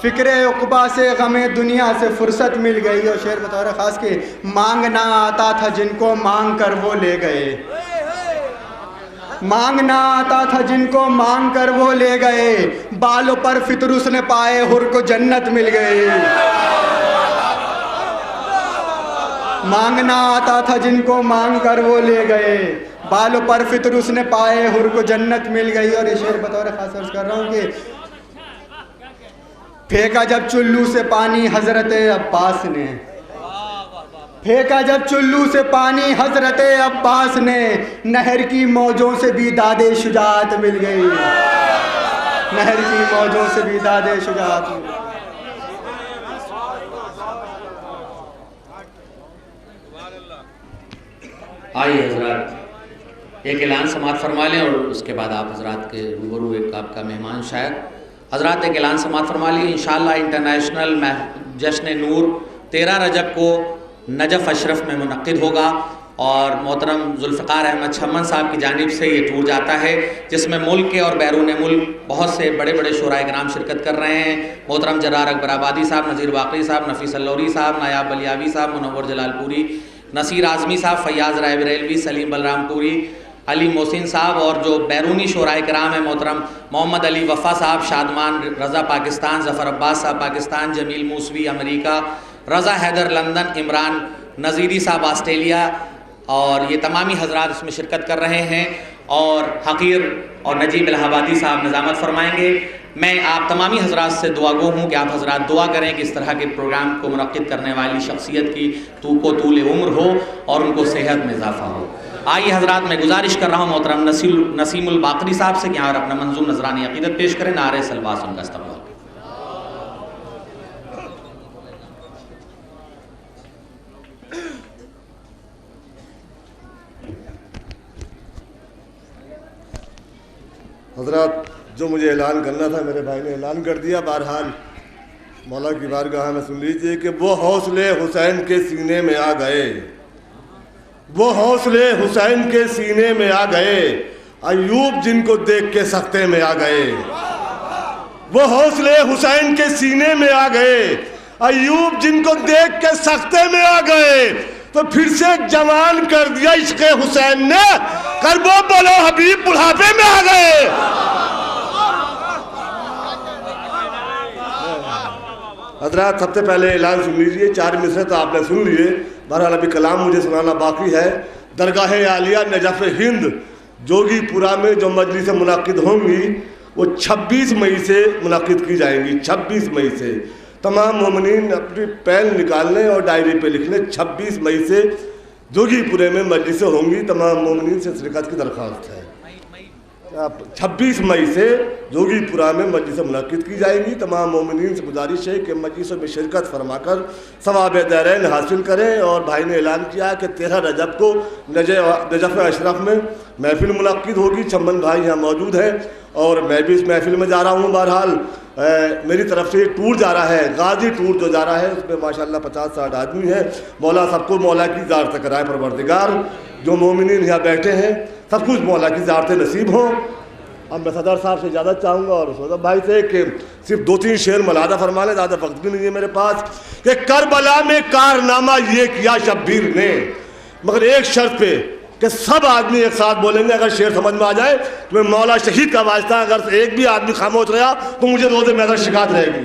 فکر عقبہ سے غم دنیا سے فرصت مل گئی. اور شعر بطور خاص کے مانگنا آتا تھا جن کو مانگ کر وہ لے گئے، مانگنا آتا تھا جن کو مانگ کر وہ لے گئے. بالوں پر فطرس نے پائے حر کو جنت مل گئی. مانگنا آتا تھا جن کو مانگ کر وہ لے گئے، بالوں پر فطرس نے پائے حر کو جنت مل گئی. اور یہ شعر بطور خاص عرض کر رہا ہوں کہ پھینکا جب چلو سے پانی حضرت عباس نے، پھینکا جب چلو سے پانی حضرت عباس نے، نہر کی موجوں سے بھی داد شجاعت مل گئی، نہر کی موجوں سے بھی داد شجاعت مل گئی. آئیے حضرات ایک اعلان سماعت فرما لیں اور اس کے بعد آپ حضرات کے روبرو ایک آپ کا مہمان شاید حضرات ایک اعلان سماعت فرما لیے. انشاءاللہ انٹرنیشنل جشن نور 13 رجب کو نجف اشرف میں منعقد ہوگا اور محترم ذوالفقار احمد چھمن صاحب کی جانب سے یہ ٹور جاتا ہے جس میں ملک کے اور بیرون ملک بہت سے بڑے بڑے شعراء کرام شرکت کر رہے ہیں. محترم جرار اکبر آبادی صاحب، نذیر باقری صاحب، نفیس اللوری صاحب، نایاب بلیاوی صاحب، منور جلال پوری، نصیر اعظمی صاحب، فیاض رائے بریلوی، سلیم بلرام پوری، علی محسن صاحب، اور جو بیرونی شعراء کرام ہیں محترم محمد علی وفا صاحب، شادمان رضا پاکستان، ظفر عباس صاحب پاکستان، جمیل موسوی امریکہ، رضا حیدر لندن، عمران نذیری صاحب آسٹریلیا، اور یہ تمامی حضرات اس میں شرکت کر رہے ہیں اور حقیر اور نجیب الہ آبادی صاحب نظامت فرمائیں گے. میں آپ تمامی حضرات سے دعا گو ہوں کہ آپ حضرات دعا کریں کہ اس طرح کے پروگرام کو منعقد کرنے والی شخصیت کی طول عمر ہو اور ان کو صحت میں اضافہ ہو. آئیے حضرات میں گزارش کر رہا ہوں محترم نسیم الباقری صاحب سے کہ یہاں اپنا منظوم نذرانی عقیدت پیش کریں. نعرہ سلواس ان کا استقبال. حضرات، جو مجھے اعلان کرنا تھا میرے بھائی نے اعلان کر دیا. بہرحال مولا کی بارگاہ میں سن لیجئے کہ وہ حوصلے حسین کے سینے میں آ گئے، وہ حوصلے حسین کے سینے میں آ گئے، ایوب جن کو دیکھ کے سختے میں آ گئے. وہ حوصلے حسین کے سینے میں آ گئے، ایوب جن کو دیکھ کے سختے میں آ گئے. تو پھر سے جوان کر دیا عشق حسین نے، کربو بولو حبیب بڑھاپے میں آ گئے. حضرات سب سے پہلے اعلان سن لیجئے. 4 مصرے تو آپ نے سن لیے، بہرحال ابھی کلام مجھے سنانا باقی ہے. درگاہ عالیہ نجف ہند جوگی پورا میں جو مجلس منعقد ہوں گی وہ 26 مئی سے منعقد کی جائیں گی. 26 مئی سے تمام مومنین اپنی پین نکال لیں اور ڈائری پہ لکھ لیں. 26 مئی سے جوگی پورے میں مجلسیں ہوں گی. تمام مومنین سے شرکت کی درخواست ہے. 26 مئی سے جوگی پورا میں مجلس منعقد کی جائیں گی. تمام مومنین سے گزارش ہے کہ مجلسوں میں شرکت فرما کر ثواب دارین حاصل کریں. اور بھائی نے اعلان کیا کہ 13 رجب کو نجف اشرف میں محفل منعقد ہوگی. چھمن بھائی یہاں موجود ہیں اور میں بھی اس محفل میں جا رہا ہوں. بہرحال میری طرف سے ایک ٹور جا رہا ہے، غازی ٹور جو جا رہا ہے، اس میں ماشاءاللہ 50-60 آدمی ہیں. مولا سب کو مولا کی زیارت کرائے پروردگار. جو مومنین یہاں بیٹھے ہیں سب کچھ مولا کی زیارت نصیب ہوں. اب میں صدر صاحب سے اجازت چاہوں گا اور سودب بھائی سے کہ صرف 2-3 شعر ملادہ فرما لیں، زیادہ وقت بھی نہیں ہے میرے پاس. کہ کربلا میں کارنامہ یہ کیا شبیر نے، مگر ایک شرط پہ کہ سب آدمی ایک ساتھ بولیں گے. اگر شعر سمجھ میں آ جائے تو میں مولا شہید کا واسطہ، اگر ایک بھی آدمی خاموش رہا تو مجھے روزے میں شکایت رہے گی.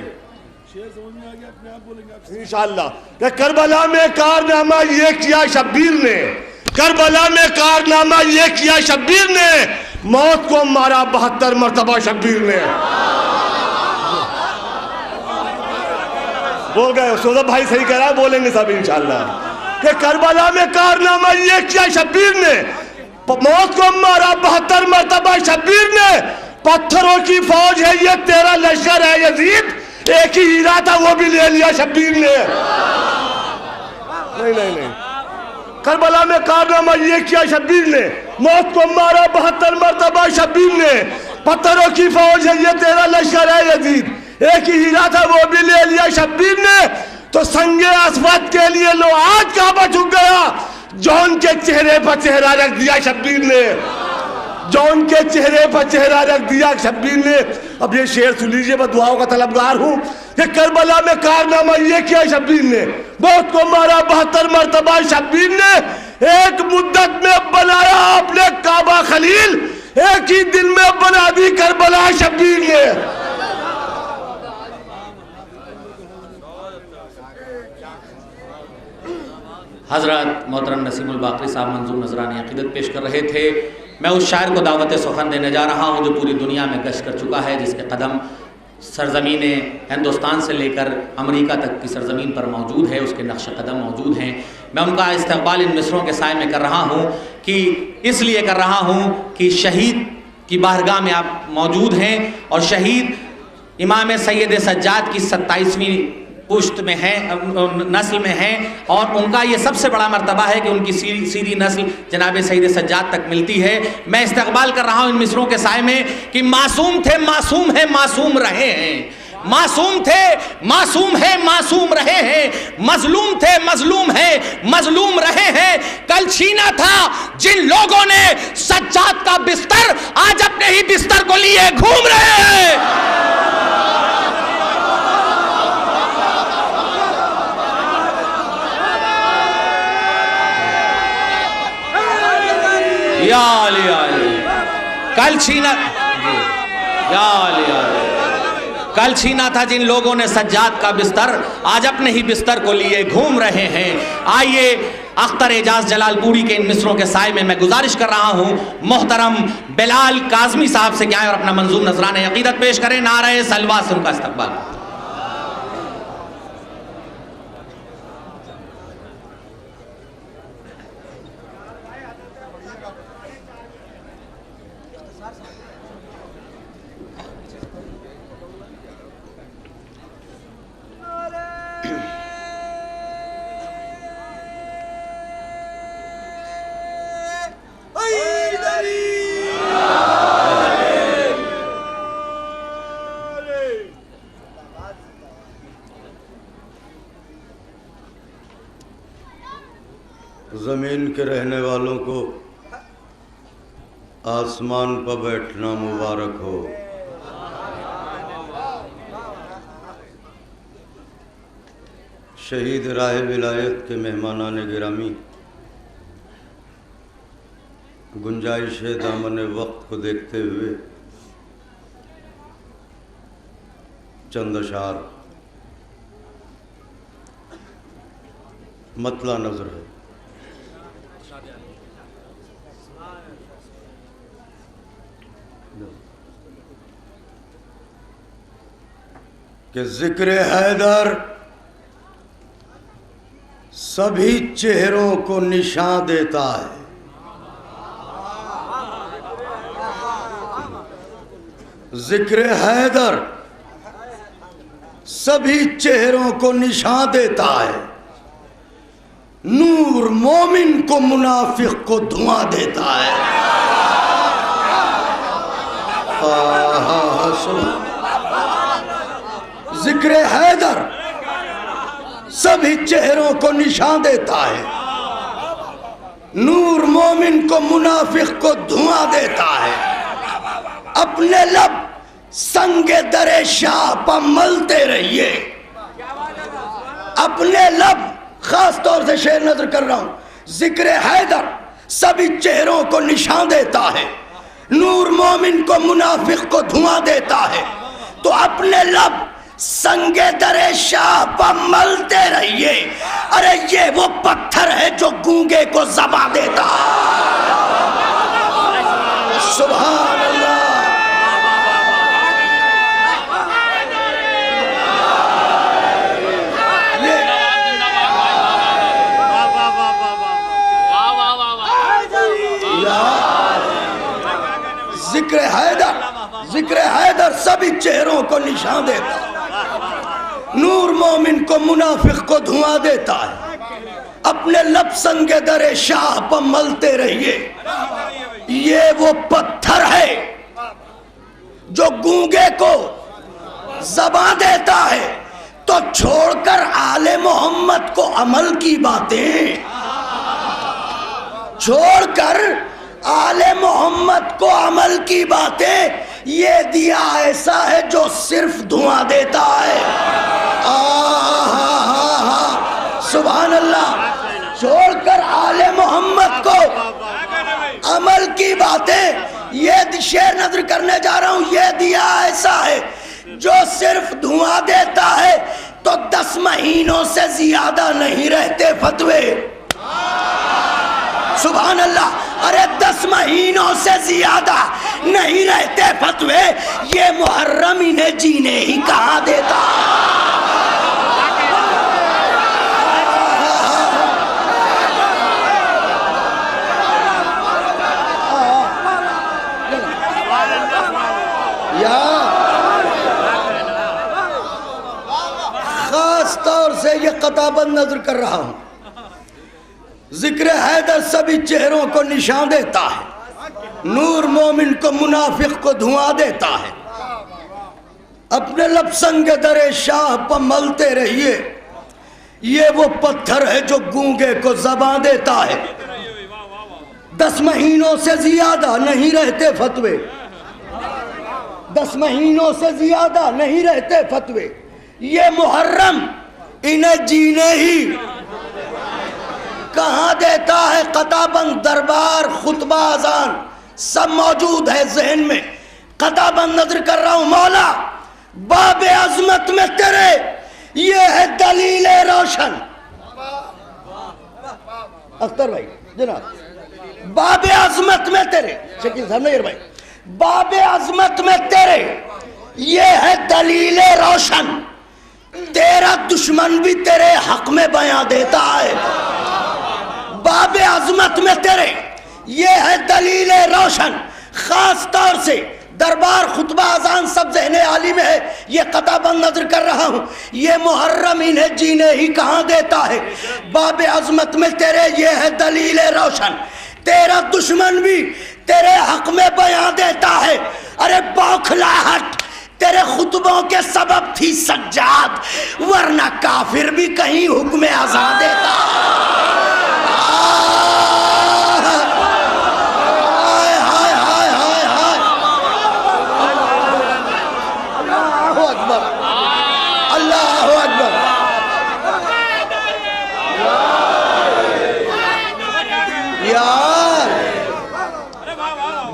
انشاءاللہ. کہ کربلا میں کارنامہ یہ کیا شبیر نے، کربلا میں کارنامہ یہ کیا شبیر نے، موت کو مارا 72 مرتبہ شبیر نے. بول گئے سودب بھائی صحیح کہہ رہا ہے، بولیں گے سب انشاءاللہ. کہ کربلا میں کارنامہ یہ کیا شبیر نے، موت کو مارا 72 مرتبہ شبیر نے. پتھروں کی فوج ہے یہ تیرا لشکر ہے یزید، ایک ہی ہیرا تھا وہ بھی لے لیا شبیر نے. نہیں کربلا میں کارنامہ یہ کیا شبیر نے، موت کو مارا 72 مرتبہ شبیر نے. پتھروں کی فوج ہے یہ تیرا لشکر ہے یزید، ایک ہی ہیرا تھا وہ بھی لے لیا شبیر نے. تو سنگ اسود کے لیے لو آج کعبہ جھک گیا، جون کے چہرے پر چہرہ رکھ دیا شبیر نے، جون کے چہرے پر چہرہ رکھ دیا شبیر نے. اب یہ شعر سن لیجئے، میں دعاؤں کا طلبگار ہوں. کہ کربلا میں کارنامہ یہ کیا شبیر نے، موت کو مارا 72 مرتبہ شبیر نے. ایک مدت میں بنایا آپ نے کعبہ خلیل، ایک ہی دن میں بنا دی کربلا شبیر نے. حضرت محترم نسیم الباقری صاحب منظور نذرانی عقیدت پیش کر رہے تھے. میں اس شاعر کو دعوت سخن دینے جا رہا ہوں جو پوری دنیا میں گشت کر چکا ہے، جس کے قدم سرزمین ہندوستان سے لے کر امریکہ تک کی سرزمین پر موجود ہے، اس کے نقش قدم موجود ہیں. میں ان کا استقبال ان مصروں کے سائے میں کر رہا ہوں کہ اس لیے کر رہا ہوں کہ شہید کی بارگاہ میں آپ موجود ہیں اور شہید امام سید سجاد کی 27ویں پشت میں ہیں، نسل میں ہیں، اور ان کا یہ سب سے بڑا مرتبہ ہے کہ ان کی سیدھی نسل جناب سید سجاد تک ملتی ہے۔ میں استقبال کر رہا ہوں ان مصروں کے سائے میں کہ معصوم تھے، معصوم ہیں، معصوم رہے ہیں، معصوم تھے، معصوم ہیں، معصوم رہے ہیں، مظلوم تھے، مظلوم ہیں، مظلوم رہے ہیں۔ کل چھینا تھا جن لوگوں نے سجاد کا بستر، آج اپنے ہی بستر کو لیے گھوم رہے ہیں۔ یا علی یا علی، کل چھینا، یا علی یا علی، کل چھینا تھا جن لوگوں نے سجاد کا بستر، آج اپنے ہی بستر کو لیے گھوم رہے ہیں۔ آئیے اختر اعجاز جلال پوری کے ان مصروں کے سائے میں گزارش کر رہا ہوں محترم بلال کاظمی صاحب سے کہ آئیں اور اپنا منظوم نذرانہ عقیدت پیش کریں۔ نعرہ سلوہ سے ان کا استقبال۔ زمین کے رہنے والوں کو آسمان پر بیٹھنا مبارک ہو۔ شہید راہ ولایت کے مہمانان گرامی، گنجائش دامن وقت کو دیکھتے ہوئے چند اشعار مطلع نظر ہے۔ کہ ذکر حیدر سبھی چہروں کو نشان دیتا ہے، ذکر حیدر سبھی چہروں کو نشان دیتا ہے، نور مومن کو منافق کو دھواں دیتا ہے۔ ذکر حیدر سبھی چہروں کو نشان دیتا ہے، نور مومن کو منافق کو دھواں دیتا ہے۔ اپنے لب سنگ در شاہ پر ملتے رہیے، اپنے لب، خاص طور سے شعر نظر کر رہا ہوں، ذکر حیدر سبھی چہروں کو نشان دیتا ہے، نور مومن کو منافق کو دھواں دیتا ہے، تو اپنے لب سنگ در شاہ پر ملتے رہیے۔ ارے یہ وہ پتھر ہے جو گونگے کو زبان دیتا ہے۔ سبحان اللہ۔ ذکر حیدر سبھی چہروں کو نشان دیتا ہے، نور مومن کو منافق کو دھواں دیتا ہے۔ اپنے لب سنگ در شاہ پر ملتے رہیے، یہ وہ پتھر ہے جو گونگے کو زبان دیتا ہے، تو چھوڑ کر آل محمد کو عمل کی باتیں، چھوڑ کر آل محمد کو عمل کی باتیں، یہ دیا ایسا ہے جو صرف دھواں دیتا ہے۔ سبحان اللہ۔ چھوڑ کر آل محمد کو عمل کی باتیں، یہ شعر نظر کرنے جا رہا ہوں، یہ دیا ایسا ہے جو صرف دھواں دیتا ہے، تو 10 مہینوں سے زیادہ نہیں رہتے فتوے۔ سبحان اللہ۔ ارے 10 مہینوں سے زیادہ نہیں رہتے فتوے، یہ محرم انہیں جینے ہی کہاں دیتا۔ خاص طور سے یہ قطع بند نظر کر رہا ہوں. ذکر حیدر سبھی چہروں کو نشان دیتا ہے، نور مومن کو منافق کو دھواں دیتا ہے. اپنے لب سنگ در شاہ پر ملتے رہیے، یہ وہ پتھر ہے جو گونگے کو زبان دیتا ہے. 10 مہینوں سے زیادہ نہیں رہتے فتوے، 10 مہینوں سے زیادہ نہیں رہتے فتوے. یہ محرم انہیں جینے ہی کہاں دیتا ہے. قطع بند دربار خطبہ اذان سب موجود ہے ذہن میں. قطع بند نظر کر رہا ہوں. مولا باب عظمت میں تیرے یہ ہے دلیل روشن. اختر بھائی جناب، باب عظمت میں تیرے، شکیل صاحب نیر بھائی، باب عظمت میں تیرے یہ ہے دلیل روشن. تیرا دشمن بھی تیرے حق میں بیاں دیتا ہے. باب عظمت میں تیرے یہ ہے دلیل روشن. خاص طور سے دربار خطبہ اذان سب ذہن عالی میں ہے. یہ قطع بند نظر کر رہا ہوں. یہ محرم انہیں جینے ہی کہاں دیتا ہے. باب عظمت میں تیرے یہ ہے دلیل روشن. تیرا دشمن بھی تیرے حق میں بیاں دیتا ہے. ارے بوکھلاہٹ تیرے خطبوں کے سبب تھی سجاد، ورنہ کافر بھی کہیں حکم اذان دیتا.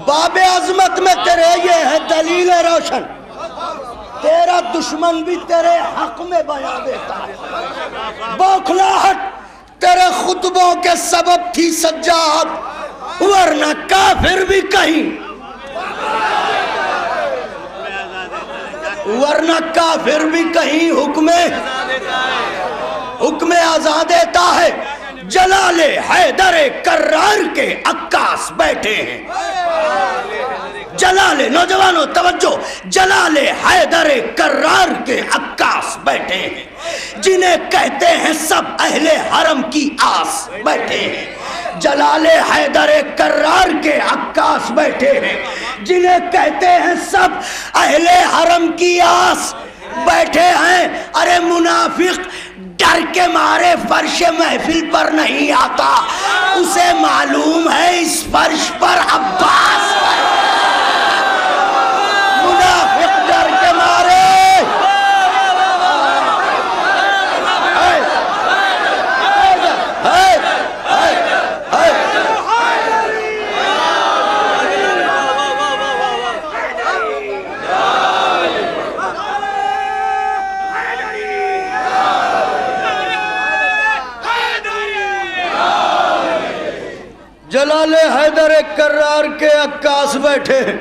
باب عظمت میں تیرے یہ ہے دلیل روشن. تیرا دشمن بھی تیرے حق میں بیاں دیتا ہے. بوکھلاہٹ تیرے خطبوں کے سبب تھی سجاد، ورنہ کافر بھی کہیں حکم اذان دیتا ہے. جلال حیدر کرار کے عکاس بیٹھے ہیں. جلال، نوجوانوں توجہ، جلال حیدر کرار کے عکاس بیٹھے ہیں. جنہیں کہتے ہیں سب اہل حرم کی آس بیٹھے ہیں. جلال حیدر کرار کے عکاس بیٹھے ہیں. جنہیں کہتے ہیں سب اہل حرم کی آس بیٹھے ہیں. ارے منافق ڈر کے مارے فرش محفل پر نہیں آتا، اسے معلوم ہے اس فرش پر عباس منافق ڈر کے مارے. جلال حیدر کرار کے عکاس بیٹھے ہیں.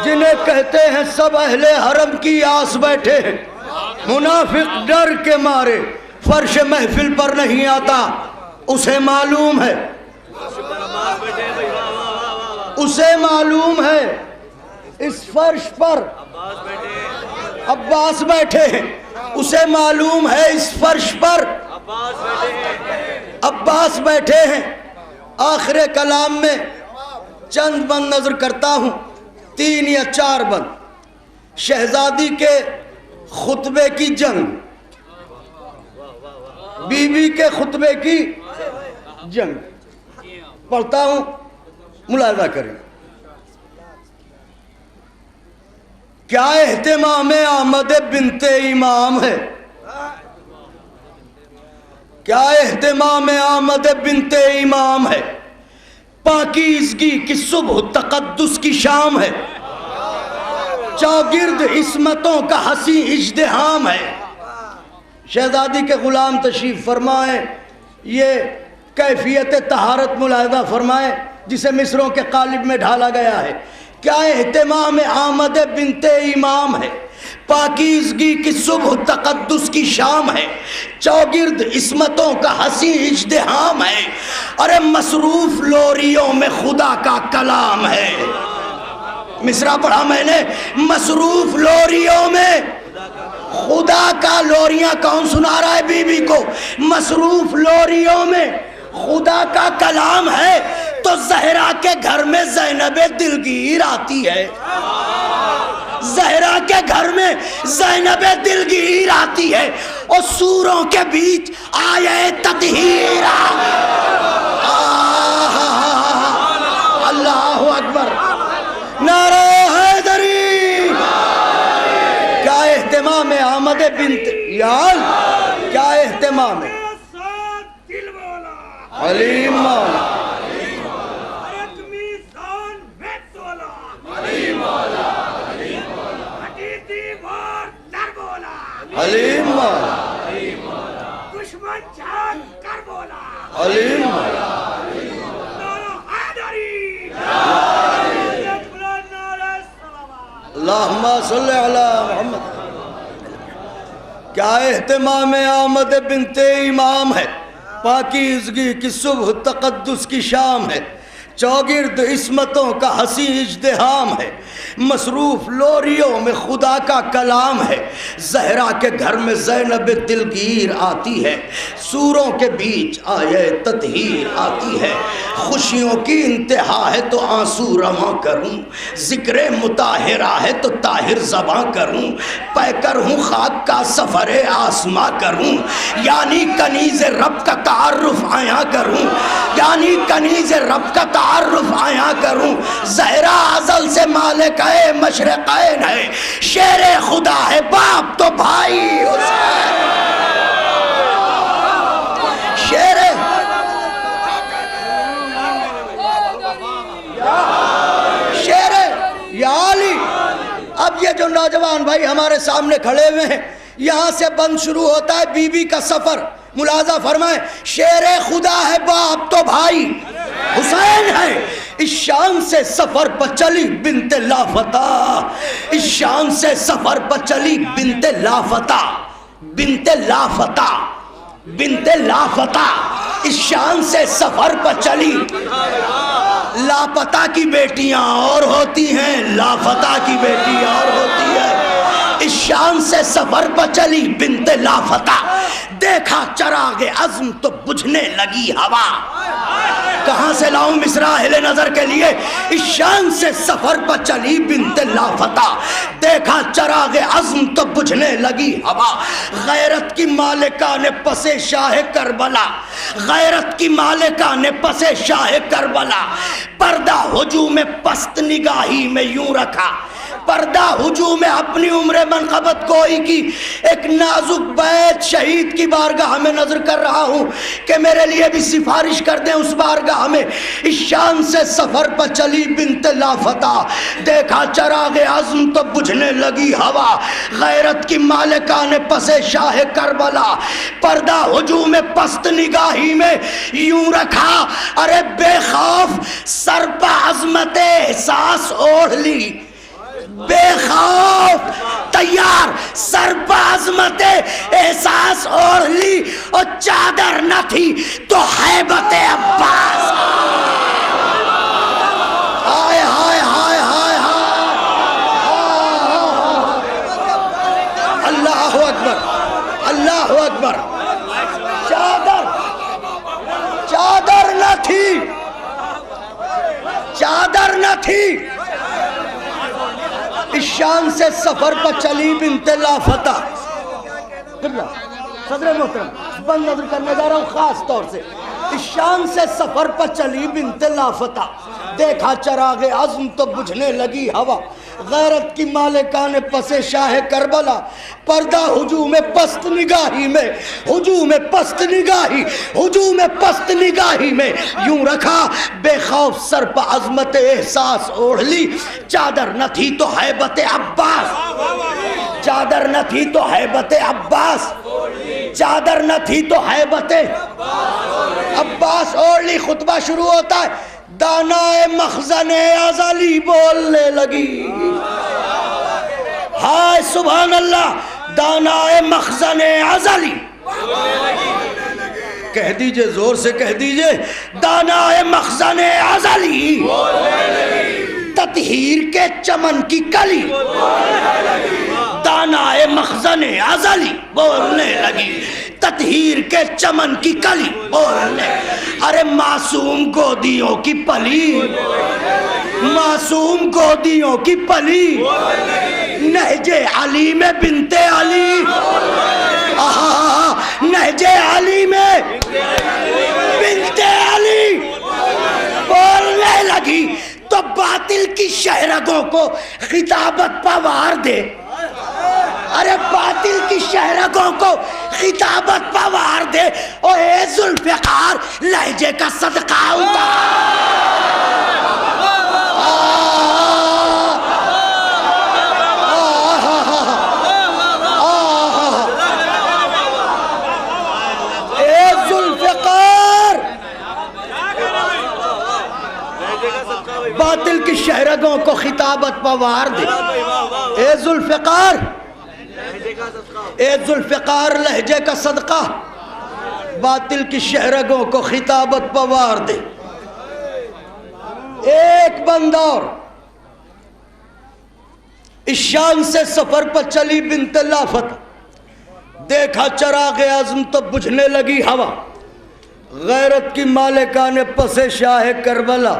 جنہیں کہتے ہیں سب اہل حرم کی آس بیٹھے ہیں. منافق ڈر کے مارے فرش محفل پر نہیں آتا، اسے معلوم ہے اس فرش پر عباس بیٹھے ہیں. اسے معلوم ہے اس فرش پر عباس بیٹھے ہیں. آخر کلام میں چند بند نظر کرتا ہوں، 3 یا 4 بند. شہزادی کے خطبے کی جنگ، بی بی کے خطبے کی جنگ پڑھتا ہوں، ملاحظہ کریں. کیا اہتمام احمد بنت امام ہے، کیا اہتمام احمد بنت امام ہے. پاکیزگی کی صبح تقدس کی شام ہے. چوگرد عصمتوں کا حسین اجتحام ہے. شہزادی کے غلام تشریف فرمائیں. یہ کیفیت طہارت ملاحظہ فرمائیں جسے مصروں کے قالب میں ڈھالا گیا ہے. کیا اہتمام احمد بنت امام ہے. پاکیزگی کی صبح تقدس کی شام ہے. چوگرد عصمتوں کا حسین اجتحام ہے. ارے مصروف لوریوں میں خدا کا کلام ہے. مصرع پڑھا میں نے، مصروف لوریوں میں خدا کا لوریاں کون سنا رہا ہے بیوی کو؟ مصروف لوریوں میں خدا کا کلام ہے تو زہرا کے گھر میں زینب دلگیر آتی ہے، زہرا کے گھر میں زینب دلگیر آتی ہے، اور سوروں کے بیچ آیے تطہیر اللہ اکبر، نعرہ حیدری! کیا اہتمام ہے احمد بنت یال، کیا اہتمام ہے حلیم مولا، حلیم مولا، حلیم مولا، اللہم صلی علی محمد۔ کیا اہتمام احمد بنت امام ہے، پاکیزگی کی صبح تقدس کی شام ہے، چوگرد عصمتوں کا حسین اجتحام ہے، مصروف لوریوں میں خدا کا کلام ہے، زہرا کے گھر میں زینب دلگیر آتی ہے، سوروں کے بیچ آیے تطہیر آتی ہے، خوشیوں کی انتہا ہے تو آنسو رواں کروں، ذکر مطہرہ ہے تو طاہر زباں کروں، پے کر ہوں خاک کا سفر آسماں کروں، یعنی کنیز رب کا تعارف آیا کروں، یعنی کنیز رب کا تعارف آیا کروں، زہرا ازل سے مالک ہے مشرقین ہے، شیر خدا ہے باپ تو بھائی حسین، شیر یا علی۔ اب یہ جو نوجوان بھائی ہمارے سامنے کھڑے ہوئے ہیں، یہاں سے بند شروع ہوتا ہے بی بی کا سفر، ملاحظہ فرمائیں، شیر خدا ہے باپ تو بھائی حسین ہے، اس شان سے سفر پر چلی بنت لافتہ، اس شان سے سفر پر چلی بنت لافتہ، بنت لافتہ، بنت لافتہ، اس شان سے سفر پر چلی۔ لاپتہ کی بیٹیاں اور ہوتی ہیں، لافتہ کی بیٹی اور ہوتی ہے، اس شان سے سفر پر چلی بنت لافتہ، دیکھا چراغ عزم تو بجھنے لگی ہوا۔ کہاں سے لاؤں مصرع اہل نظر کے لیے؟ اس شان سے سفر پر چلی بنت لافتہ، دیکھا چراغ عزم تو بجھنے لگی ہوا، غیرت کی مالکہ نے پس شاہ کربلا، غیرت کی مالکہ نے پس شاہ کربلا، پردہ ہجوم پست نگاہی میں یوں رکھا، پردہ ہجوم اپنی عمر منقبت گوئی کی، ایک نازک بیت شہید کی بارگاہ میں نظر کر رہا ہوں کہ میرے لیے بھی سفارش کر دیں اس بارگاہ میں۔ اس شان سے سفر پر چلی بنت لافتہ، دیکھا چراغ عزم تو بجھنے لگی ہوا، غیرت کی مالکہ نے پس شاہ کربلا، پردہ ہجوم پست نگاہی میں یوں رکھا، ارے بے خوف سر پہ عظمت احساس اوڑھ لی، بے خوف تیار سر پہ عظمت احساس اوڑھ لی، اور چادر نہ تھی تو ہیبت عباس، ہائے ہائے ہائے ہائے اللہ اکبر اللہ اکبر، چادر نہ تھی، چادر نہ تھی، اس شان سے سفر پر چلی بنت لافتہ۔ صدر محترم بند نظر کرنے جا رہا ہوں خاص طور سے، اس شان سے سفر پر چلی بنت لافتہ، دیکھا چراغ عزم تو بجھنے لگی ہوا، غیرت کی مالکہ نے پس شاہ کربلا، پردہ ہجوم پست نگاہی میں، ہجوم پست نگاہی، ہجوم پست نگاہی میں یوں رکھا، بے خوف سر پہ عظمت احساس اوڑھ لی، چادر نہ تھی تو ہیبت عباس، چادر نہ تھی تو ہیبت عباس، چادر نہ تھی تو ہیبت عباس اوڑھ لی۔ خطبہ شروع ہوتا ہے، دانائے مخزن ازلی بولنے لگی، ہائے سبحان اللہ، دانائے مخزن ازلی، کہہ دیجئے زور سے کہہ دیجئے، دانائے مخزن ازلی، تطہیر کے چمن کی کلی، دانائے مخزن ازلی بولنے لگی، تطہیر کے چمن کی کلی بولنے، ارے معصوم گودیوں کی پلی، معصوم گودیوں کی پلی، نہج علی میں بنت علی، نہج علی میں بنت علی بولنے لگی، تو باطل کی شہرگوں کو خطابت پوار دے، ارے باطل کی شہرگوں کو خطابت پوار دے، او اے ذوالفقار لہجے کا صدقہ اتار۔ اے ذوالفقار باطل کی شہرگوں کو خطابت پوار دے، اے ذوالفقار، اے ذوالفقار لہجے کا صدقہ باطل کی شہرگوں کو خطابت پوار دے۔ ایک بند اور اس شان سے سفر پر چلی بنت لافت، دیکھا چراغ عزم تو بجھنے لگی ہوا، غیرت کی مالکہ نے پس شاہ کربلا،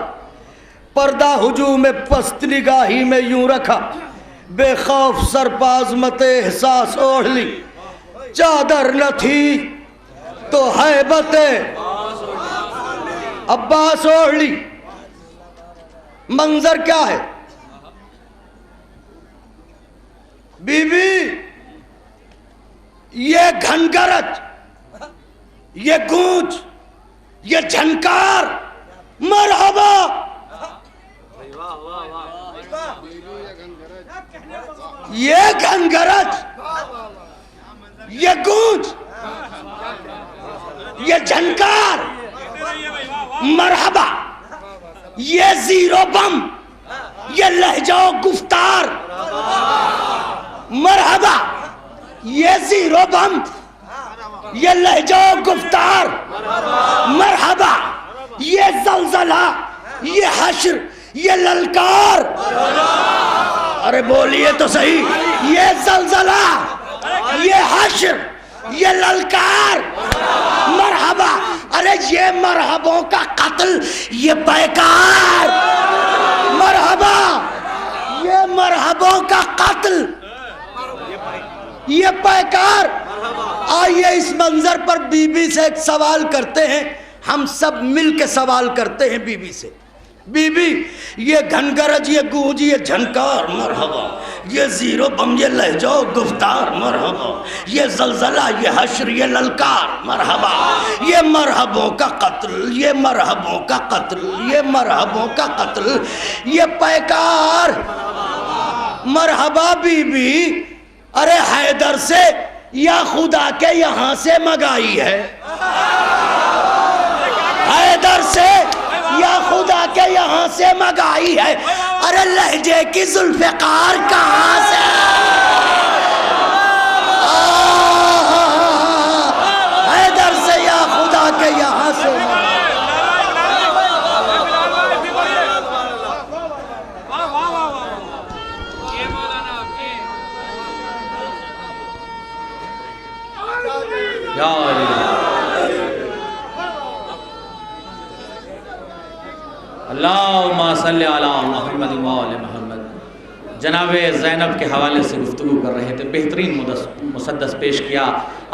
پردہ ہجوم پست نگاہی میں یوں رکھا، بے خوف سر پہ عظمت احساس اوڑھ لی، چادر نہ تھی تو ہیبت عباس اوڑھ لی۔ منظر کیا ہے؟ بی بی یہ گھنگرج، یہ گونج، یہ جھنکار، مرحبا، یہ گھنگرج، یہ گونج، یہ جھنکار، مرحبا، یہ زیرو بم، یہ لہجہ و گفتار، مرحبا، یہ زیرو بم، یہ لہجہ و گفتار، مرحبا، یہ زلزلہ، یہ حشر، یہ للکار، ارے بولیے تو صحیح، یہ زلزلہ، یہ حشر، یہ للکار، مرحبا، ارے یہ مرحبوں کا قتل، یہ پیکار، مرحبا، یہ مرحبوں کا قتل، یہ پیکار۔ آئیے اس منظر پر بی بی سے ایک سوال کرتے ہیں، ہم سب مل کے سوال کرتے ہیں بی بی سے۔ بی بی یہ گھنگرج، یہ گونج، یہ جھنکار، مرحبا، یہ زیرو بم، یہ لہجہ و گفتار، مرحبا، یہ زلزلہ، یہ حشر، یہ للکار، مرحبا، یہ مرحبوں کا قتل، یہ مرحبوں کا قتل، یہ مرحبوں کا قتل، یہ پیکار، مرحبا بی بی، ارے حیدر سے یا خدا کے یہاں سے مگائی ہے، حیدر سے یا خدا کے یہاں سے مگائی ہے، ارے لہجے کی ذوالفقار کہاں سے؟ حیدر سے یا خدا کے یہاں سے، یا اللہم صلی علی محمد و آل محمد۔ جناب زینب کے حوالے سے گفتگو کر رہے تھے، بہترین مسدس پیش کیا۔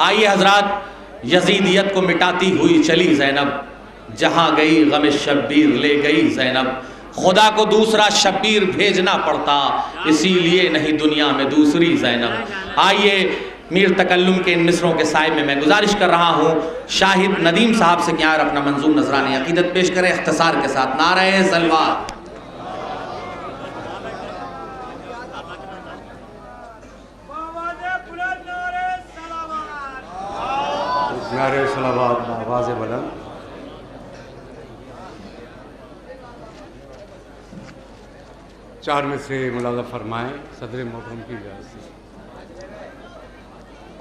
آئیے حضرات، یزیدیت کو مٹاتی ہوئی چلی زینب، جہاں گئی غم شبیر لے گئی زینب، خدا کو دوسرا شبیر بھیجنا پڑتا، اسی لیے نہیں دنیا میں دوسری زینب۔ آئیے میر تکلم کے ان مصروں کے سائے میں گزارش کر رہا ہوں شاہد ندیم صاحب سے کہ یار اپنا منظوم نذرانِ عقیدت پیش کریں اختصار کے ساتھ۔ نعرہ سلوات۔ نعرہ صلوات آواز بلند۔ چار میں سے ملاحظہ فرمائیں صدر محترم کی اجازت سے۔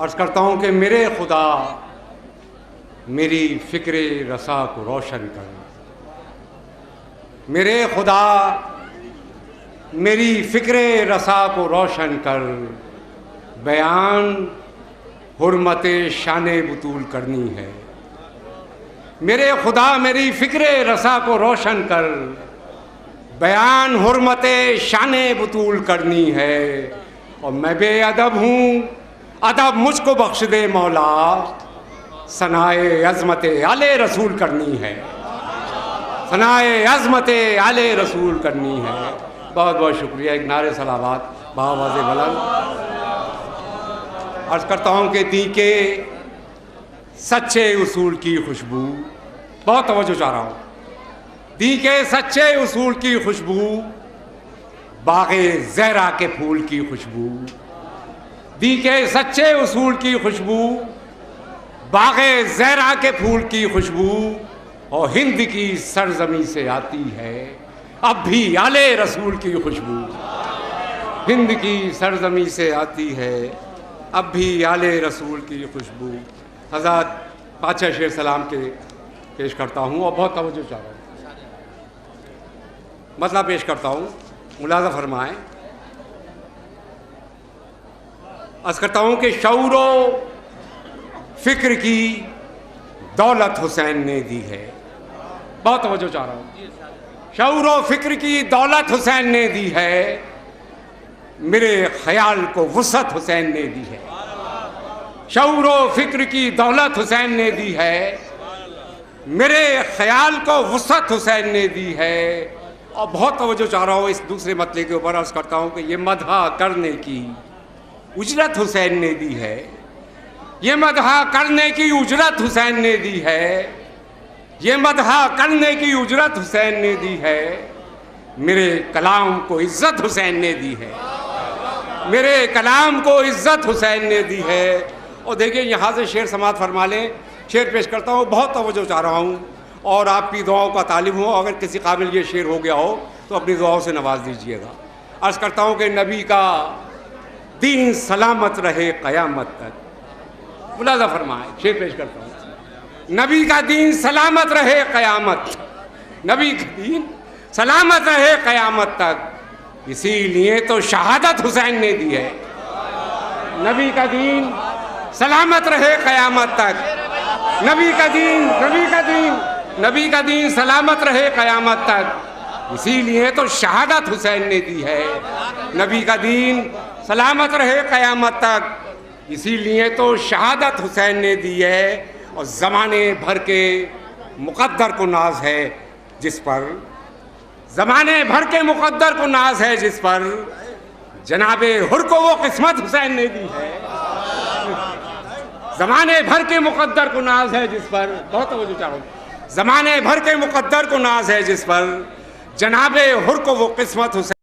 عرض کرتا ہوں کہ میرے خدا میری فکر رسا کو روشن کر، میرے خدا میری فکر رسا کو روشن کر، بیان حرمت شان بطول کرنی ہے. میرے خدا میری فکر رسا کو روشن کر، بیان حرمت شان بطول کرنی ہے. اور میں بے ادب ہوں، ادب مجھ کو بخش دے مولا، ثنائے عظمت آل رسول کرنی ہے، ثنائے عظمت آل رسول کرنی ہے. بہت بہت شکریہ. ایک نعرے صلوات بآواز بلند. عرض کرتا ہوں کہ دین کے سچے اصول کی خوشبو، بہت توجہ چاہ رہا ہوں، دین کے سچے اصول کی خوشبو، باغ زہرا کے پھول کی خوشبو، دین کے سچے اصول کی خوشبو، باغ زہرا کے پھول کی خوشبو، اور ہند کی سرزمین سے آتی ہے اب بھی آل رسول کی خوشبو. ہند کی سرزمین سے آتی ہے اب بھی آل رسول کی خوشبو. حضرات پادشاہ شیر سلام کے پیش کرتا ہوں اور بہت توجہ چاہ رہا ہوں. مسئلہ پیش کرتا ہوں، ملاحظہ فرمائیں. عرض کرتا ہوں کہ شعور و فکر کی دولت حسین نے دی ہے. بہت توجہ چاہ رہا ہوں. شعور و فکر کی دولت حسین نے دی ہے، میرے خیال کو وسعت حسین نے دی ہے. شعور و فکر کی دولت حسین نے دی ہے، میرے خیال کو وسعت حسین نے دی ہے. اور بہت توجہ چاہ رہا ہوں اس دوسرے مسئلے کے اوپر. عرض کرتا ہوں کہ یہ مدح کرنے کی اجرت حسین نے دی ہے، یہ مدح کرنے کی اجرت حسین نے دی ہے، یہ مدح کرنے کی اجرت حسین نے دی ہے. میرے کلام کو عزت حسین نے دی ہے، میرے کلام کو عزت حسین نے دی ہے. اور دیکھیں یہاں سے شعر سماعت فرما لیں. شعر پیش کرتا ہوں، بہت توجہ چاہ رہا ہوں اور آپ کی دعاؤں کا طالب ہوں. اگر کسی قابل یہ شعر ہو گیا ہو تو اپنی دعاؤں سے نواز دیجئے گا. عرض کرتا ہوں کہ نبی کا دین سلامت رہے قیامت تک. ملاحظہ فرمائیں، شعر پیش کرتا ہوں. نبی کا دین سلامت رہے قیامت، نبی کا دین سلامت رہے قیامت تک، اسی لیے تو شہادت حسین نے دی ہے. نبی کا دین سلامت رہے قیامت تک، نبی کا دین سلامت رہے قیامت تک، اسی لیے تو شہادت حسین نے دی ہے. نبی کا دین سلامت رہے قیامت تک، اسی لیے تو شہادت حسین نے دی ہے. اور زمانے بھر کے مقدر کو ناز ہے جس پر، زمانے بھر کے مقدر کو ناز ہے جس پر، جناب حر کو وہ قسمت حسین نے دی ہے. زمانے بھر کے مقدر کو ناز ہے جس پر، بہت توجہ چاہوں، زمانے بھر کے مقدر کو ناز ہے جس پر، جناب حر کو وہ قسمت حسین